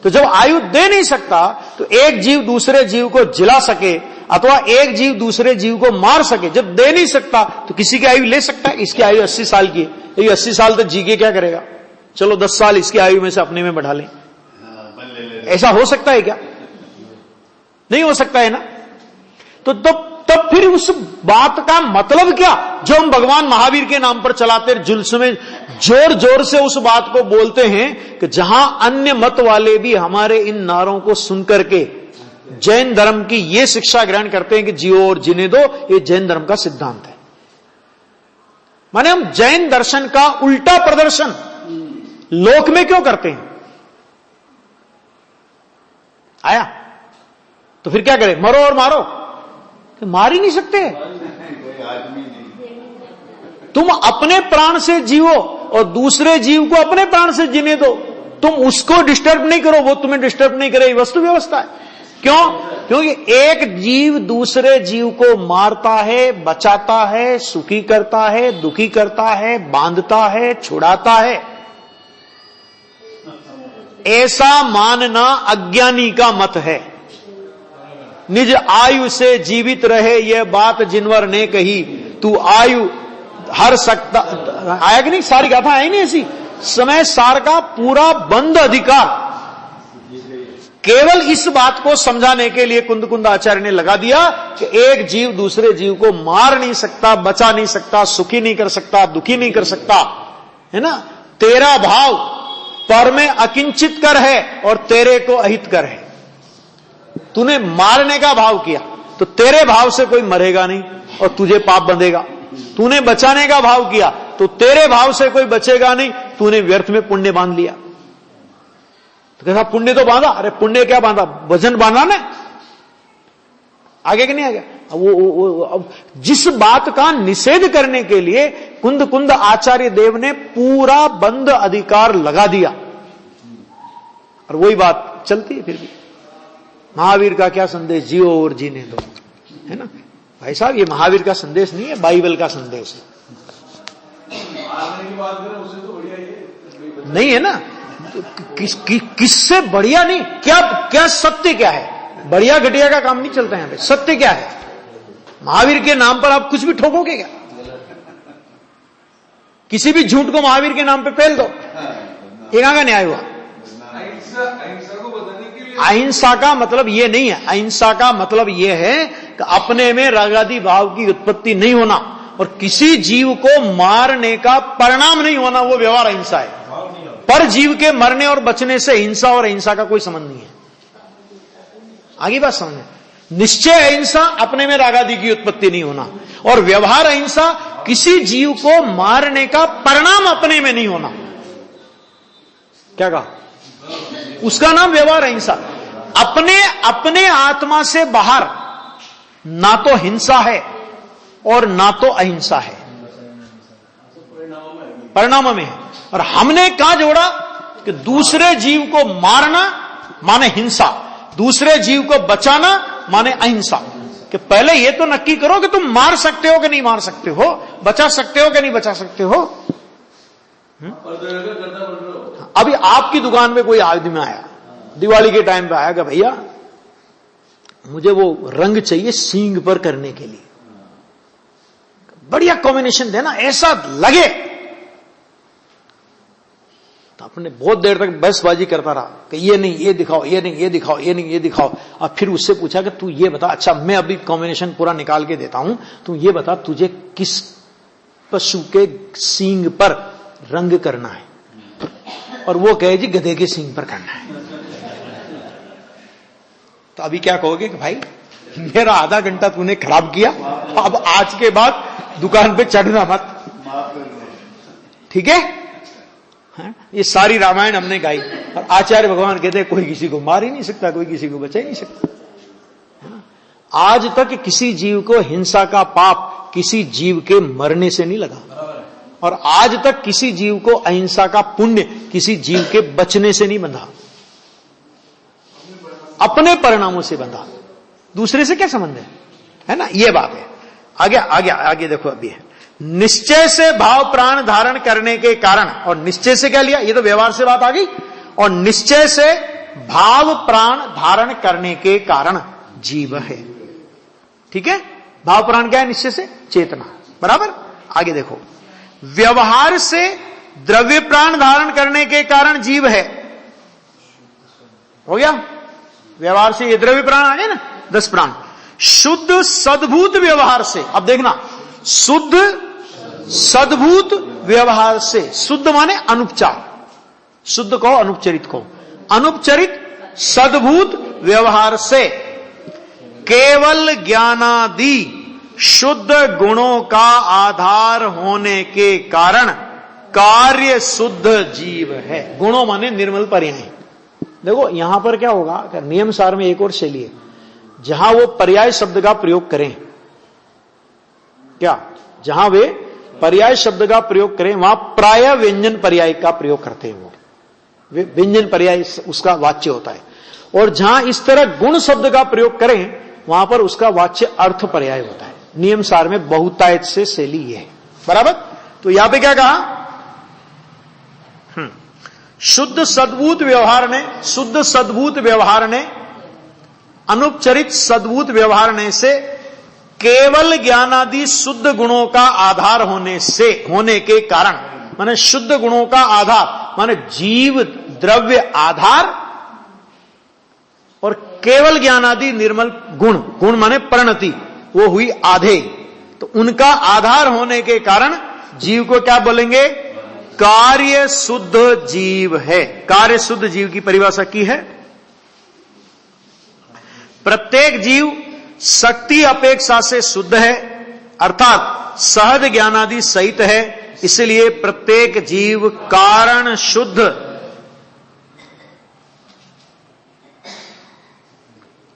तो जब आयु दे नहीं सकता तो एक जीव दूसरे जीव को जिला सके अथवा एक जीव दूसरे जीव को मार सके, जब दे नहीं सकता तो किसी की आयु ले सकता है? इसकी आयु 80 साल की है, ये 80 साल तक जी के क्या करेगा? चलो 10 साल इसकी आयु में से अपने में बढ़ा लें, ऐसा हो सकता है क्या? नहीं हो सकता है ना। तो तब फिर उस बात का मतलब क्या जो हम भगवान महावीर के नाम पर चलाते जुल्स में जोर जोर से उस बात को बोलते हैं कि जहां अन्य मत वाले भी हमारे इन नारों को सुनकर के जैन धर्म की ये शिक्षा ग्रहण करते हैं कि जियो और जीने दो, ये जैन धर्म का सिद्धांत है। माने हम जैन दर्शन का उल्टा प्रदर्शन लोक में क्यों करते हैं? आया तो फिर क्या करें? मरो और मारो? तो मार ही नहीं सकते। तुम अपने प्राण से जियो और दूसरे जीव को अपने प्राण से जीने दो, तुम उसको डिस्टर्ब नहीं करो, वो तुम्हें डिस्टर्ब नहीं करे, वस्तु व्यवस्था है। क्यों? क्योंकि एक जीव दूसरे जीव को मारता है, बचाता है, सुखी करता है, दुखी करता है, बांधता है, छुड़ाता है। ऐसा मानना अज्ञानी का मत है। निज आयु से जीवित रहे यह बात जिनवर ने कही, तू आयु हर सकता। आया कि नहीं? सारी गाथा आई नहीं ऐसी? समय सार का पूरा बंद अधिकार केवल इस बात को समझाने के लिए कुंद आचार्य ने लगा दिया कि एक जीव दूसरे जीव को मार नहीं सकता, बचा नहीं सकता, सुखी नहीं कर सकता, दुखी नहीं कर सकता, है ना। तेरा भाव पर में अकिंचित कर है और तेरे को अहित कर है। तूने मारने का भाव किया तो तेरे भाव से कोई मरेगा नहीं और तुझे पाप बंधेगा। तूने बचाने का भाव किया तो तेरे भाव से कोई बचेगा नहीं, तूने व्यर्थ में पुण्य बांध लिया। तो कैसा पुण्य तो बांधा? अरे पुण्य क्या बांधा? वजन बांधा ना, आगे कि नहीं आगे। वो जिस बात का निषेध करने के लिए कुंद आचार्य देव ने पूरा बंद अधिकार लगा दिया, और वही बात चलती है फिर भी। महावीर का क्या संदेश? जियो और जीने दो, है ना भाई साहब। ये महावीर का संदेश नहीं है, बाइबल का संदेश है। नहीं है ना, किससे बढ़िया नहीं। क्या सत्य क्या है? बढ़िया घटिया का काम नहीं चलता है। सत्य क्या है? महावीर के नाम पर आप कुछ भी ठोकोगे क्या? किसी भी झूठ को महावीर के नाम पे पेल दो, यहाँ का न्याय हुआ। अहिंसा का मतलब ये नहीं है। अहिंसा का मतलब ये है कि अपने में रागादि भाव की उत्पत्ति नहीं होना और किसी जीव को मारने का परिणाम नहीं होना, वो व्यवहार अहिंसा है। पर जीव के मरने और बचने से हिंसा और अहिंसा का कोई संबंध नहीं है। आगे बात समझे। निश्चय अहिंसा अपने में रागादि की उत्पत्ति नहीं होना, और व्यवहार अहिंसा किसी जीव को मारने का परिणाम अपने में नहीं होना। क्या कहा? उसका नाम व्यवहार अहिंसा। अपने आत्मा से बाहर ना तो हिंसा है और ना तो अहिंसा है, परिणाम में है। और हमने कहा जोड़ा कि दूसरे जीव को मारना माने हिंसा, दूसरे जीव को बचाना माने अहिंसा। कि पहले ये तो नक्की करो कि तुम मार सकते हो कि नहीं मार सकते हो, बचा सकते हो कि नहीं बचा सकते हो। अभी आपकी दुकान में कोई आदमी आया, दिवाली के टाइम पे आया कि भैया मुझे वो रंग चाहिए सींग पर करने के लिए, बढ़िया कॉम्बिनेशन देना, ऐसा लगे। तो आपने बहुत देर तक बहसबाजी करता रहा कि ये नहीं ये दिखाओ, ये नहीं ये दिखाओ, ये नहीं ये दिखाओ। और फिर उससे पूछा कि तू ये बता, अच्छा मैं अभी कॉम्बिनेशन पूरा निकाल के देता हूं, तू ये बता तुझे किस पशु के सींग पर रंग करना है? और वो कहे जी गधे के सींग पर करना है। तो अभी क्या कहोगे कि भाई मेरा आधा घंटा तूने खराब किया, अब आज के बाद दुकान पे चढ़ना मत। ठीक है? ये सारी रामायण हमने गाई और आचार्य भगवान कहते हैं कोई किसी को मार ही नहीं सकता, कोई किसी को बचा ही नहीं सकता। आज तक किसी जीव को हिंसा का पाप किसी जीव के मरने से नहीं लगा, और आज तक किसी जीव को अहिंसा का पुण्य किसी जीव के बचने से नहीं बंधा, अपने परिणामों से बंधा, दूसरे से क्या संबंध है ना? ये बात है। आगे आगे आगे देखो, अभी है निश्चय से भाव प्राण धारण करने के कारण, और निश्चय से क्या लिया, ये तो व्यवहार से बात आ गई, और निश्चय से भाव प्राण धारण करने के कारण जीव है। ठीक है? भाव प्राण क्या है? निश्चय से चेतना, बराबर। आगे देखो, व्यवहार से द्रव्य प्राण धारण करने के कारण जीव है। हो गया? व्यवहार से ये द्रव्य प्राण आ गए ना, 10 प्राण। शुद्ध सद्भूत व्यवहार से, अब देखना, शुद्ध सद्भूत व्यवहार से, शुद्ध माने अनुपचार, शुद्ध कहो अनुपचरित कहो, अनुपचरित सद्भूत व्यवहार से केवल ज्ञानादि शुद्ध गुणों का आधार होने के कारण कार्य शुद्ध जीव है। गुणों माने निर्मल पर्याय। देखो यहां पर क्या होगा, नियम सार में एक और शैली है, जहां वो पर्याय शब्द का प्रयोग करें, क्या, जहां वे पर्याय शब्द का प्रयोग करें वहां प्राय व्यंजन पर्याय का प्रयोग करते हैं। वो व्यंजन पर्याय उसका वाच्य होता है, और जहां इस तरह गुण शब्द का प्रयोग करें वहां पर उसका वाच्य अर्थ पर्याय होता है। नियम सार में बहुतायत से शैली ये है, बराबर। तो यहां पे क्या कहा, शुद्ध सद्भूत व्यवहार ने, शुद्ध सद्भूत व्यवहार ने, अनुपचरित सद्भूत व्यवहार ने से केवल ज्ञानादि शुद्ध गुणों का आधार होने के कारण, माने शुद्ध गुणों का आधार माने जीव द्रव्य आधार, और केवल ज्ञानादि निर्मल गुण, गुण माने परिणति, वो हुई आधे, तो उनका आधार होने के कारण जीव को क्या बोलेंगे, कार्य शुद्ध जीव है। कार्य शुद्ध जीव की परिभाषा की है, प्रत्येक जीव शक्ति अपेक्षा से शुद्ध है, अर्थात सहज ज्ञानादि सहित है, इसलिए प्रत्येक जीव कारण शुद्ध,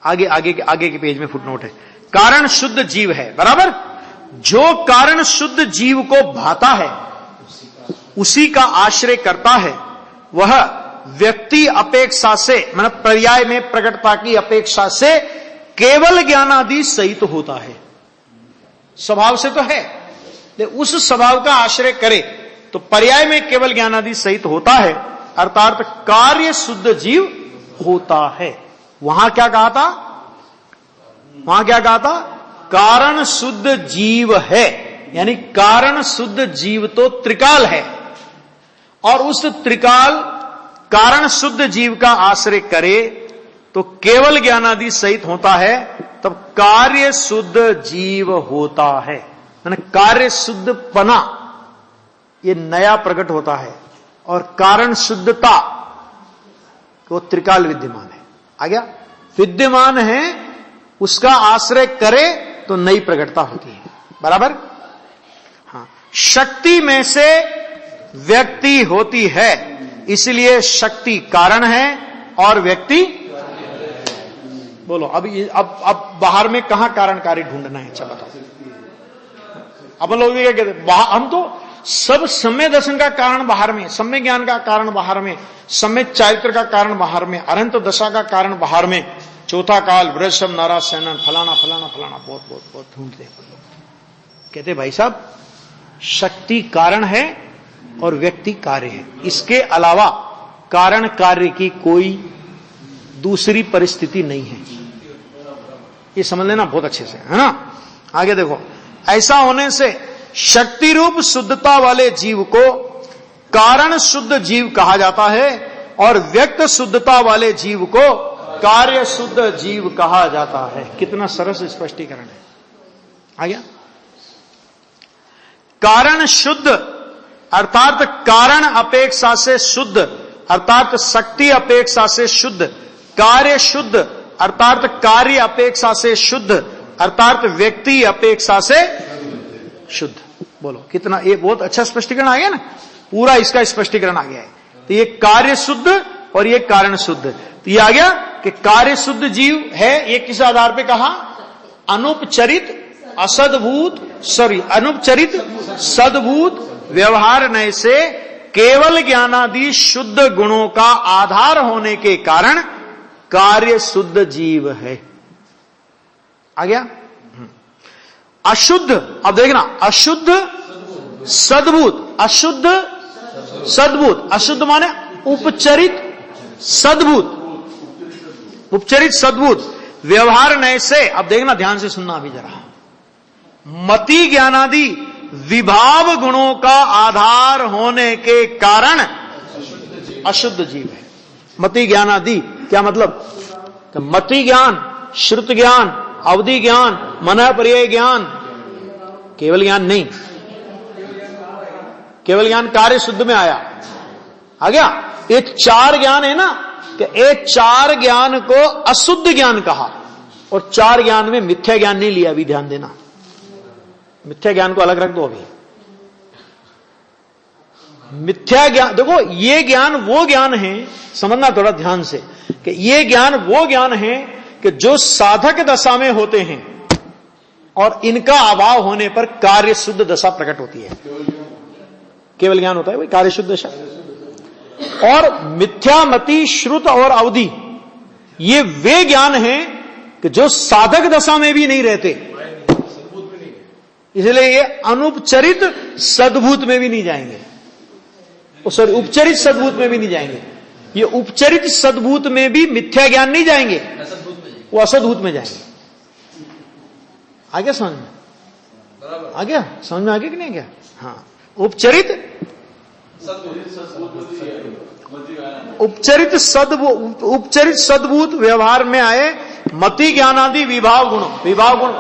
आगे के पेज में फुटनोट है, कारण शुद्ध जीव है, बराबर। जो कारण शुद्ध जीव को भाता है, उसी का आश्रय करता है, वह व्यक्ति अपेक्षा से, मतलब पर्याय में प्रकटता की अपेक्षा से केवल ज्ञानादि सहित होता है। स्वभाव से तो है, लेकिन उस स्वभाव का आश्रय करे तो पर्याय में केवल ज्ञानादि सहित होता है, अर्थात कार्य शुद्ध जीव होता है। वहां क्या कहा था, वहां क्या कहा था, कारण शुद्ध जीव है, यानी कारण शुद्ध जीव तो त्रिकाल है, और उस त्रिकाल कारण शुद्ध जीव का आश्रय करे तो केवल ज्ञानादि सहित होता है, तब कार्य शुद्ध जीव होता है, यानी कार्य शुद्ध पना ये नया प्रकट होता है, और कारण शुद्धता वो त्रिकाल विद्यमान है। आ गया, विद्यमान है, उसका आश्रय करे तो नई प्रकटता होती है, बराबर। हाँ, शक्ति में से व्यक्ति होती है, इसलिए शक्ति कारण है और व्यक्ति, बोलो अब बाहर में कहां कारण कार्य ढूंढना है, अच्छा बताओ। अपन लोग क्या कहते हैं, हम तो सब सम्य दर्शन का कारण बाहर में, सम्य ज्ञान का कारण बाहर में, सम्य चारित्र का कारण बाहर में, अनंत दशा का कारण बाहर में, चौथा काल, वृषभ, नारायण, फलाना फलाना फलाना, बहुत बहुत बहुत ढूंढते हैं लोग। कहते भाई साहब, शक्ति कारण है और व्यक्ति कार्य है, इसके अलावा कारण कार्य की कोई दूसरी परिस्थिति नहीं है। ये समझ लेना बहुत अच्छे से, है ना। आगे देखो, ऐसा होने से शक्ति रूप शुद्धता वाले जीव को कारण शुद्ध जीव कहा जाता है, और व्यक्त शुद्धता वाले जीव को कार्य शुद्ध जीव कहा जाता है। कितना सरस स्पष्टीकरण है। आ गया, कारण शुद्ध अर्थात कारण अपेक्षा से शुद्ध, अर्थात शक्ति अपेक्षा से शुद्ध, कार्य शुद्ध अर्थात कार्य अपेक्षा से शुद्ध, अर्थात व्यक्ति अपेक्षा से शुद्ध। बोलो कितना, ये बहुत अच्छा स्पष्टीकरण आ गया ना। पूरा इसका स्पष्टीकरण आ गया है। तो ये कार्य शुद्ध और ये कारण शुद्ध। तो ये आ गया कि कार्य शुद्ध जीव है। ये किस आधार पे कहा? अनुपचरित असद्भूत अनुपचरित सद्भूत व्यवहार नय से केवल ज्ञानादि शुद्ध गुणों का आधार होने के कारण कार्य शुद्ध जीव है। आ गया? अशुद्ध, अब देखना, अशुद्ध सद्भूत, अशुद्ध सद्भूत, अशुद्ध माने उपचरित सद्भूत, उपचरित सद्भूत व्यवहार नय से, अब देखना ध्यान से सुनना अभी जरा, मति ज्ञानादि विभाव गुणों का आधार होने के कारण अशुद्ध जीव है। मति ज्ञानादि क्या मतलब? तो मति ज्ञान, श्रुत ज्ञान, अवधि ज्ञान, मन पर्याय ज्ञान, केवल ज्ञान नहीं, केवल ज्ञान कार्य शुद्ध में आया। आ गया? ये चार ज्ञान है ना, कि एक चार ज्ञान को अशुद्ध ज्ञान कहा, और चार ज्ञान में मिथ्या ज्ञान नहीं लिया। अभी ध्यान देना, मिथ्या ज्ञान को अलग रख दो। अभी मिथ्या ज्ञान, देखो ये ज्ञान वो ज्ञान है, समझना थोड़ा ध्यान से, कि ये ज्ञान वो ज्ञान है कि जो साधक दशा में होते हैं और इनका अभाव होने पर कार्य शुद्ध दशा प्रकट होती है। केवल ज्ञान होता है वही कार्य शुद्ध दशा। और मिथ्यामति, श्रुत और अवधि, ये वे ज्ञान हैं कि जो साधक दशा में भी नहीं रहते, इसलिए ये अनुपचरित सद्भूत में भी नहीं जाएंगे, सॉरी उपचरित सद्भूत में भी नहीं जाएंगे। ये उपचरित सद्भूत में भी मिथ्या ज्ञान नहीं जाएंगे, वो असद्भूत में जाएंगे। आ गया समझ में? आ गया समझ में? आ गया कि नहीं? क्या? हाँ, उपचरित उपचरित सद्भूत व्यवहार में आए मति ज्ञानादि विभाव गुणों, विभाव गुण,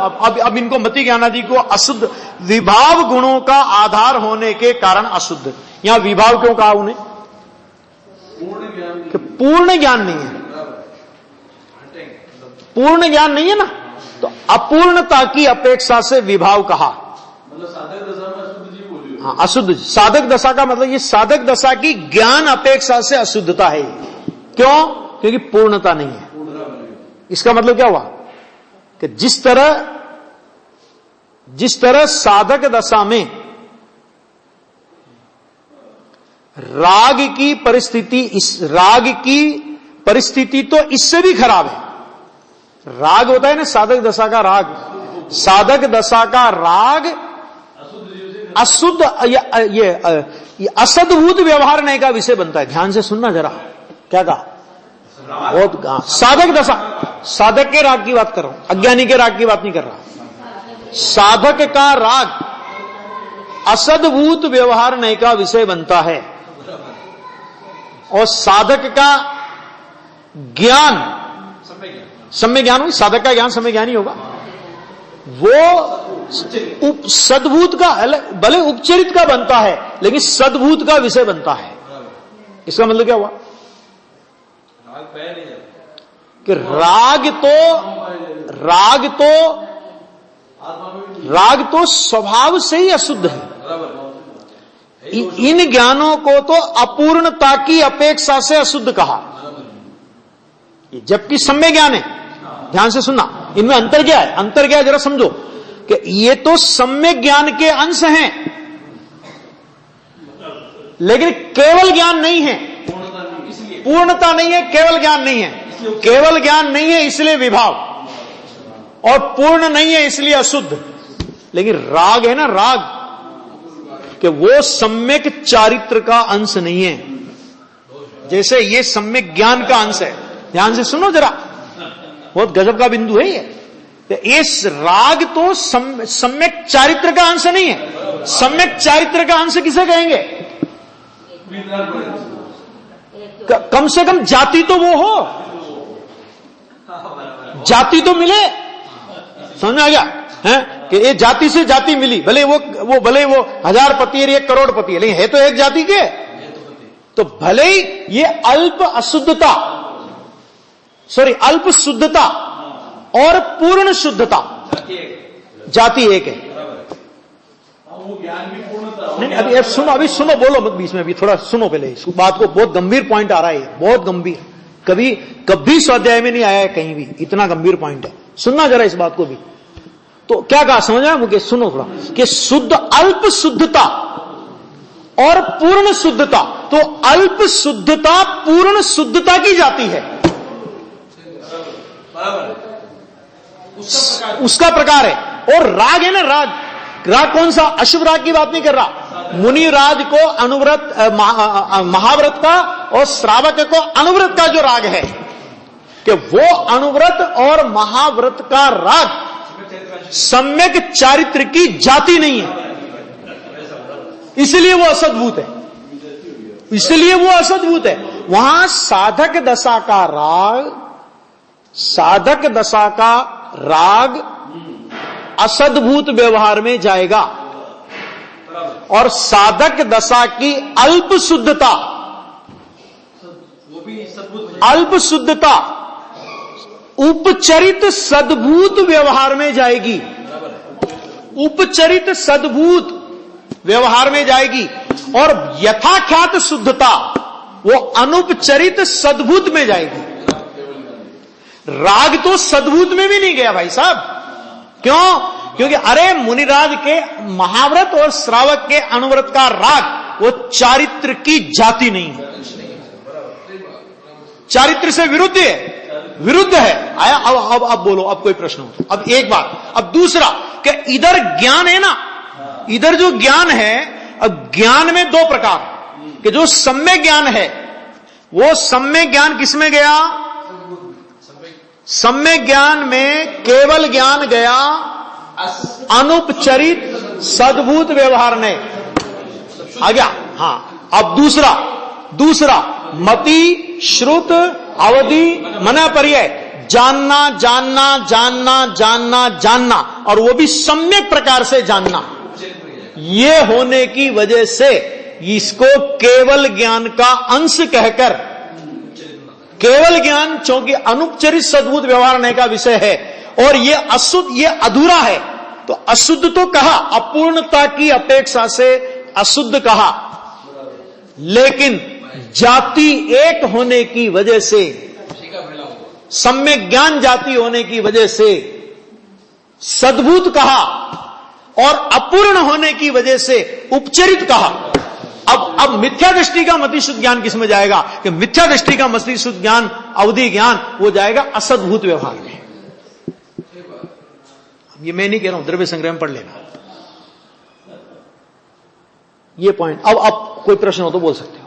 अब इनको मति ज्ञानादि को अशुद्ध, विभाव गुणों का आधार होने के कारण अशुद्ध। यहां विभाव क्यों कहा उन्हें? कि पूर्ण ज्ञान नहीं है, पूर्ण ज्ञान नहीं है ना, तो अपूर्णता की अपेक्षा से विभाव कहा। मतलब साधक दशा में अशुद्ध जीव बोलिए। हाँ, अशुद्ध साधक दशा का मतलब ये साधक दशा की ज्ञान अपेक्षा से अशुद्धता है। क्यों? क्योंकि पूर्णता नहीं है। इसका मतलब क्या हुआ कि जिस तरह साधक दशा में राग की परिस्थिति तो इससे भी खराब है। राग होता है ना साधक दशा का राग, साधक दशा का राग अशुद्ध, ये असद्भूत व्यवहार नहीं का विषय बनता है। ध्यान से सुनना जरा, क्या कहा? बहुत साधक दशा, साधक के राग की बात कर रहा हूं, अज्ञानी के राग की बात नहीं कर रहा। साधक का राग असद्भूत व्यवहार नहीं का विषय बनता है, और साधक का ज्ञान सम्य ज्ञान हुई, साधक का ज्ञान सम्य ज्ञान ही होगा, वो सद्भूत का, भले उपचरित का बनता है लेकिन सद्भूत का विषय बनता है। इसका मतलब क्या हुआ कि राग तो स्वभाव से ही अशुद्ध है। इन ज्ञानों को तो अपूर्णता की अपेक्षा से अशुद्ध कहा, जबकि सम्य ज्ञान है। ध्यान से सुनना, इनमें अंतर क्या है? अंतर क्या है जरा समझो, कि ये तो सम्यक ज्ञान के अंश हैं लेकिन केवल ज्ञान नहीं है, पूर्णता नहीं है, केवल ज्ञान नहीं है। केवल ज्ञान नहीं है इसलिए विभाव, और पूर्ण नहीं है इसलिए अशुद्ध। लेकिन राग है ना, राग कि वो सम्यक चारित्र का अंश नहीं है, जैसे ये सम्यक ज्ञान का अंश है। ध्यान से सुनो जरा, बहुत गजब का बिंदु है ये। तो इस राग तो सम्यक चारित्र का अंश नहीं है। सम्यक चारित्र का अंश किसे कहेंगे? कम से कम जाति तो वो हो, जाति तो मिले। समझ में आ गया है कि ये जाति से जाति मिली, भले वो 1000 पति है, 1 करोड़ पति है, लेकिन है तो एक जाति के। तो भले ही ये अल्प अशुद्धता, सॉरी अल्प शुद्धता और पूर्ण शुद्धता, जाति एक है। वो ज्ञान भी पूर्णता, नहीं अभी अभी सुनो, बोलो मत बीच में, अभी थोड़ा सुनो पहले इस बात को, बहुत गंभीर पॉइंट आ रहा है, बहुत गंभीर, कभी स्वाध्याय में नहीं आया है कहीं भी, इतना गंभीर पॉइंट है, सुनना जरा इस बात को भी। तो क्या कहा समझ आया मुझे, सुनो थोड़ा, कि शुद्ध अल्प शुद्धता और पूर्ण शुद्धता, तो अल्प शुद्धता पूर्ण शुद्धता की जाती है, उसका प्रकार है। और राग है ना, राग कौन सा, अशुभ राग की बात नहीं कर रहा, मुनि राज को अनुव्रत महाव्रत का और श्रावक को अनुव्रत का जो राग है, कि वो अनुव्रत और महाव्रत का राग सम्यक चारित्र की जाति नहीं है, इसलिए वो असद्भुत है, इसलिए वो असद्भुत है। वहां साधक दशा का राग असद्भुत व्यवहार में जाएगा, और साधक दशा की अल्प शुद्धता उपचरित सद्भूत व्यवहार में जाएगी, उपचरित सद्भूत व्यवहार में जाएगी, और यथाख्यात शुद्धता वो अनुपचरित सद्भूत में जाएगी। राग तो सद्भूत में भी नहीं गया भाई साहब, क्यों? क्योंकि अरे मुनिराज के महाव्रत और श्रावक के अनुव्रत का राग वो चारित्र की जाति नहीं है, चारित्र से विरुद्ध है। आया अब बोलो, अब कोई प्रश्न हो? अब एक बात, अब दूसरा, कि इधर ज्ञान है ना, इधर जो ज्ञान है, अब ज्ञान में दो प्रकार, कि जो सम्यक ज्ञान है, वो सम्यक ज्ञान किसमें गया? सम्यक ज्ञान में केवल ज्ञान गया अनुपचरित सद्भूत व्यवहार ने आ गया। हाँ, अब दूसरा मति श्रुत अवधि मना पर्याय, जानना, और वो भी सम्यक प्रकार से जानना, ये होने की वजह से इसको केवल ज्ञान का अंश कहकर, केवल ज्ञान चूंकि अनुपचरित सद्भुत व्यवहार का विषय है, और ये अशुद्ध, ये अधूरा है, तो अशुद्ध तो कहा, अपूर्णता की अपेक्षा से अशुद्ध कहा, लेकिन जाति एक होने की वजह से, सम्यक ज्ञान जाति होने की वजह से सद्भूत कहा, और अपूर्ण होने की वजह से उपचरित कहा। अब मिथ्या दृष्टि का मतिशुद्ध ज्ञान किसमें जाएगा? कि मिथ्या दृष्टि का मतिशुद्ध ज्ञान, अवधि ज्ञान, वो जाएगा असद्भूत व्यवहार में। ये मैं नहीं कह रहा हूं, द्रव्य संग्रह में पढ़ लेना ये पॉइंट। अब कोई प्रश्न हो तो बोल सकते हो।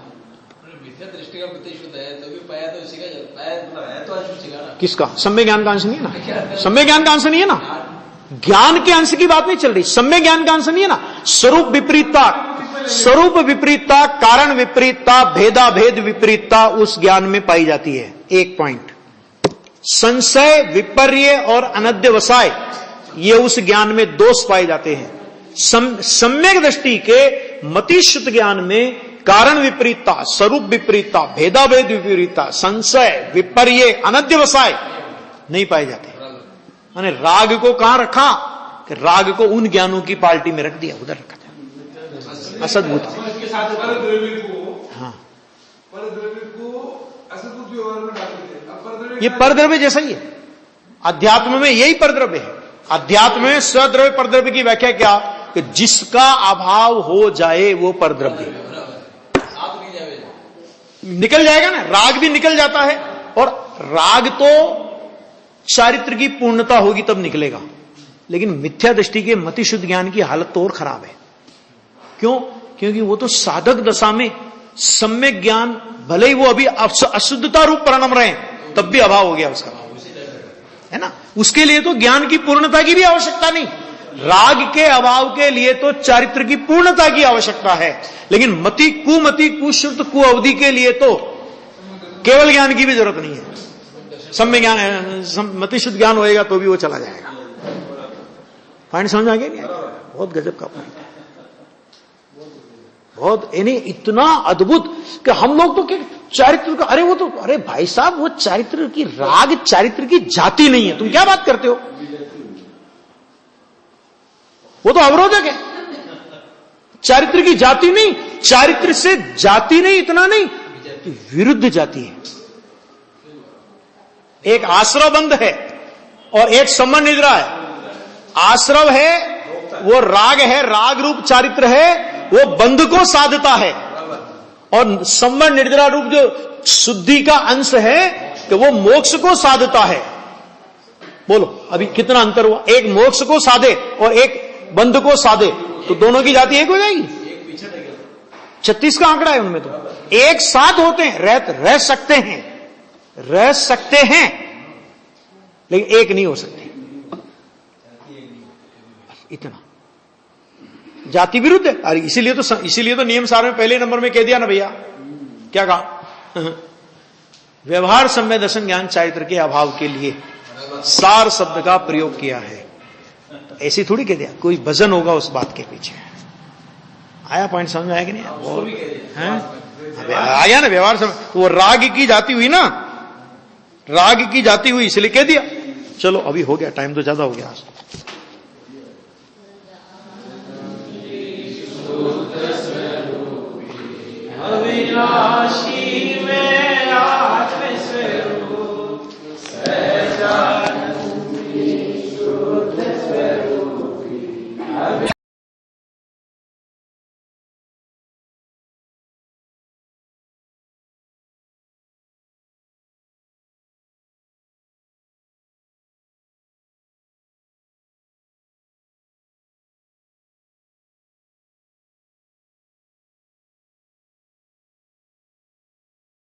मिथ्या दृष्टि का प्रतिशुद्ध है तो भी पाया तो इसी का पाया तो अशुद्ध ना। किसका? सम्यक ज्ञान का अंश नहीं है ना, सम्यक ज्ञान का अंश नहीं है ना, ज्ञान के अंश की बात नहीं चल रही, सम्यक ज्ञान का अंश नहीं है ना। स्वरूप विपरीतता, कारण विपरीतता, भेदाभेद विपरीतता उस ज्ञान में पाई जाती है। एक पॉइंट, संशय, विपर्य और अनध्यवसाय, ये उस ज्ञान में दोष पाए जाते हैं। सम्यक दृष्टि के मतिशुद्ध ज्ञान में कारण विपरीतता, स्वरूप विपरीतता, भेदाभेद विपरीतता, संशय, विपर्य, अनध्यवसाय नहीं पाए जाते। मैंने राग को कहां रखा? कि राग को उन ज्ञानों की पार्टी में रख दिया, उधर रखा था असद्भुत। हाँ, ये परद्रव्य जैसा ही है, अध्यात्म में यही परद्रव्य है। अध्यात्म में स्वद्रव्य परद्रव्य की व्याख्या क्या? कि जिसका अभाव हो जाए वो परद्रव्य निकल जाएगा ना, राग भी निकल जाता है, और राग तो चारित्र की पूर्णता होगी तब निकलेगा, लेकिन मिथ्या दृष्टि के मतिशुद्ध ज्ञान की हालत तो और खराब है। क्यों? क्योंकि वो तो साधक दशा में सम्यक ज्ञान, भले ही वो अभी अशुद्धता रूप परिणम रहे हैं, तब भी अभाव हो गया उसका, है ना। उसके लिए तो ज्ञान की पूर्णता की भी आवश्यकता नहीं, राग के अभाव के लिए तो चारित्र की पूर्णता की आवश्यकता है, लेकिन मति कुश्रुत कु अवधि के लिए तो केवल ज्ञान की भी जरूरत नहीं है। सम्य ज्ञान, मतिशुद्ध ज्ञान होएगा तो भी वो चला जाएगा। पॉइंट समझ आ गया? बहुत गजब का पॉइंट है, बहुत यानी इतना अद्भुत कि हम लोग तो चारित्र का, अरे वो तो, अरे भाई साहब वो चारित्र की, राग चारित्र की जाति नहीं है, तुम क्या बात करते हो? वो तो अवरोधक है, चारित्र की जाति नहीं, चारित्र से जाति नहीं, इतना नहीं, विरुद्ध जाति है। एक आश्रव बंध है और एक सम्मान निद्रा है। आश्रव है वो राग है, राग रूप चारित्र है, वो बंध को साधता है, और सम्मान निद्रा रूप जो शुद्धि का अंश है कि वो मोक्ष को साधता है। बोलो अभी कितना अंतर हुआ, एक मोक्ष को साधे और एक बंध को साधे, तो दोनों की जाति एक हो जाएगी। 36 का आंकड़ा है उनमें, तो एक साथ होते हैं, रह सकते हैं, रह सकते हैं, लेकिन एक नहीं हो सकते, इतना जाति विरुद्ध है। अरे इसीलिए तो नियम सार में पहले नंबर में कह दिया ना भैया, क्या कहा, व्यवहार सम्य दर्शन ज्ञान चारित्र के अभाव के लिए सार शब्द का प्रयोग किया है। ऐसी थोड़ी कह दिया, कोई वजन होगा उस बात के पीछे। आया पॉइंट समझ में आया कि नहीं? आया ना व्यवहार समय, तो वो राग की जाती हुई ना, राग की जाती हुई, इसलिए कह दिया। चलो अभी हो गया, टाइम तो ज्यादा हो गया आज। अविनाशी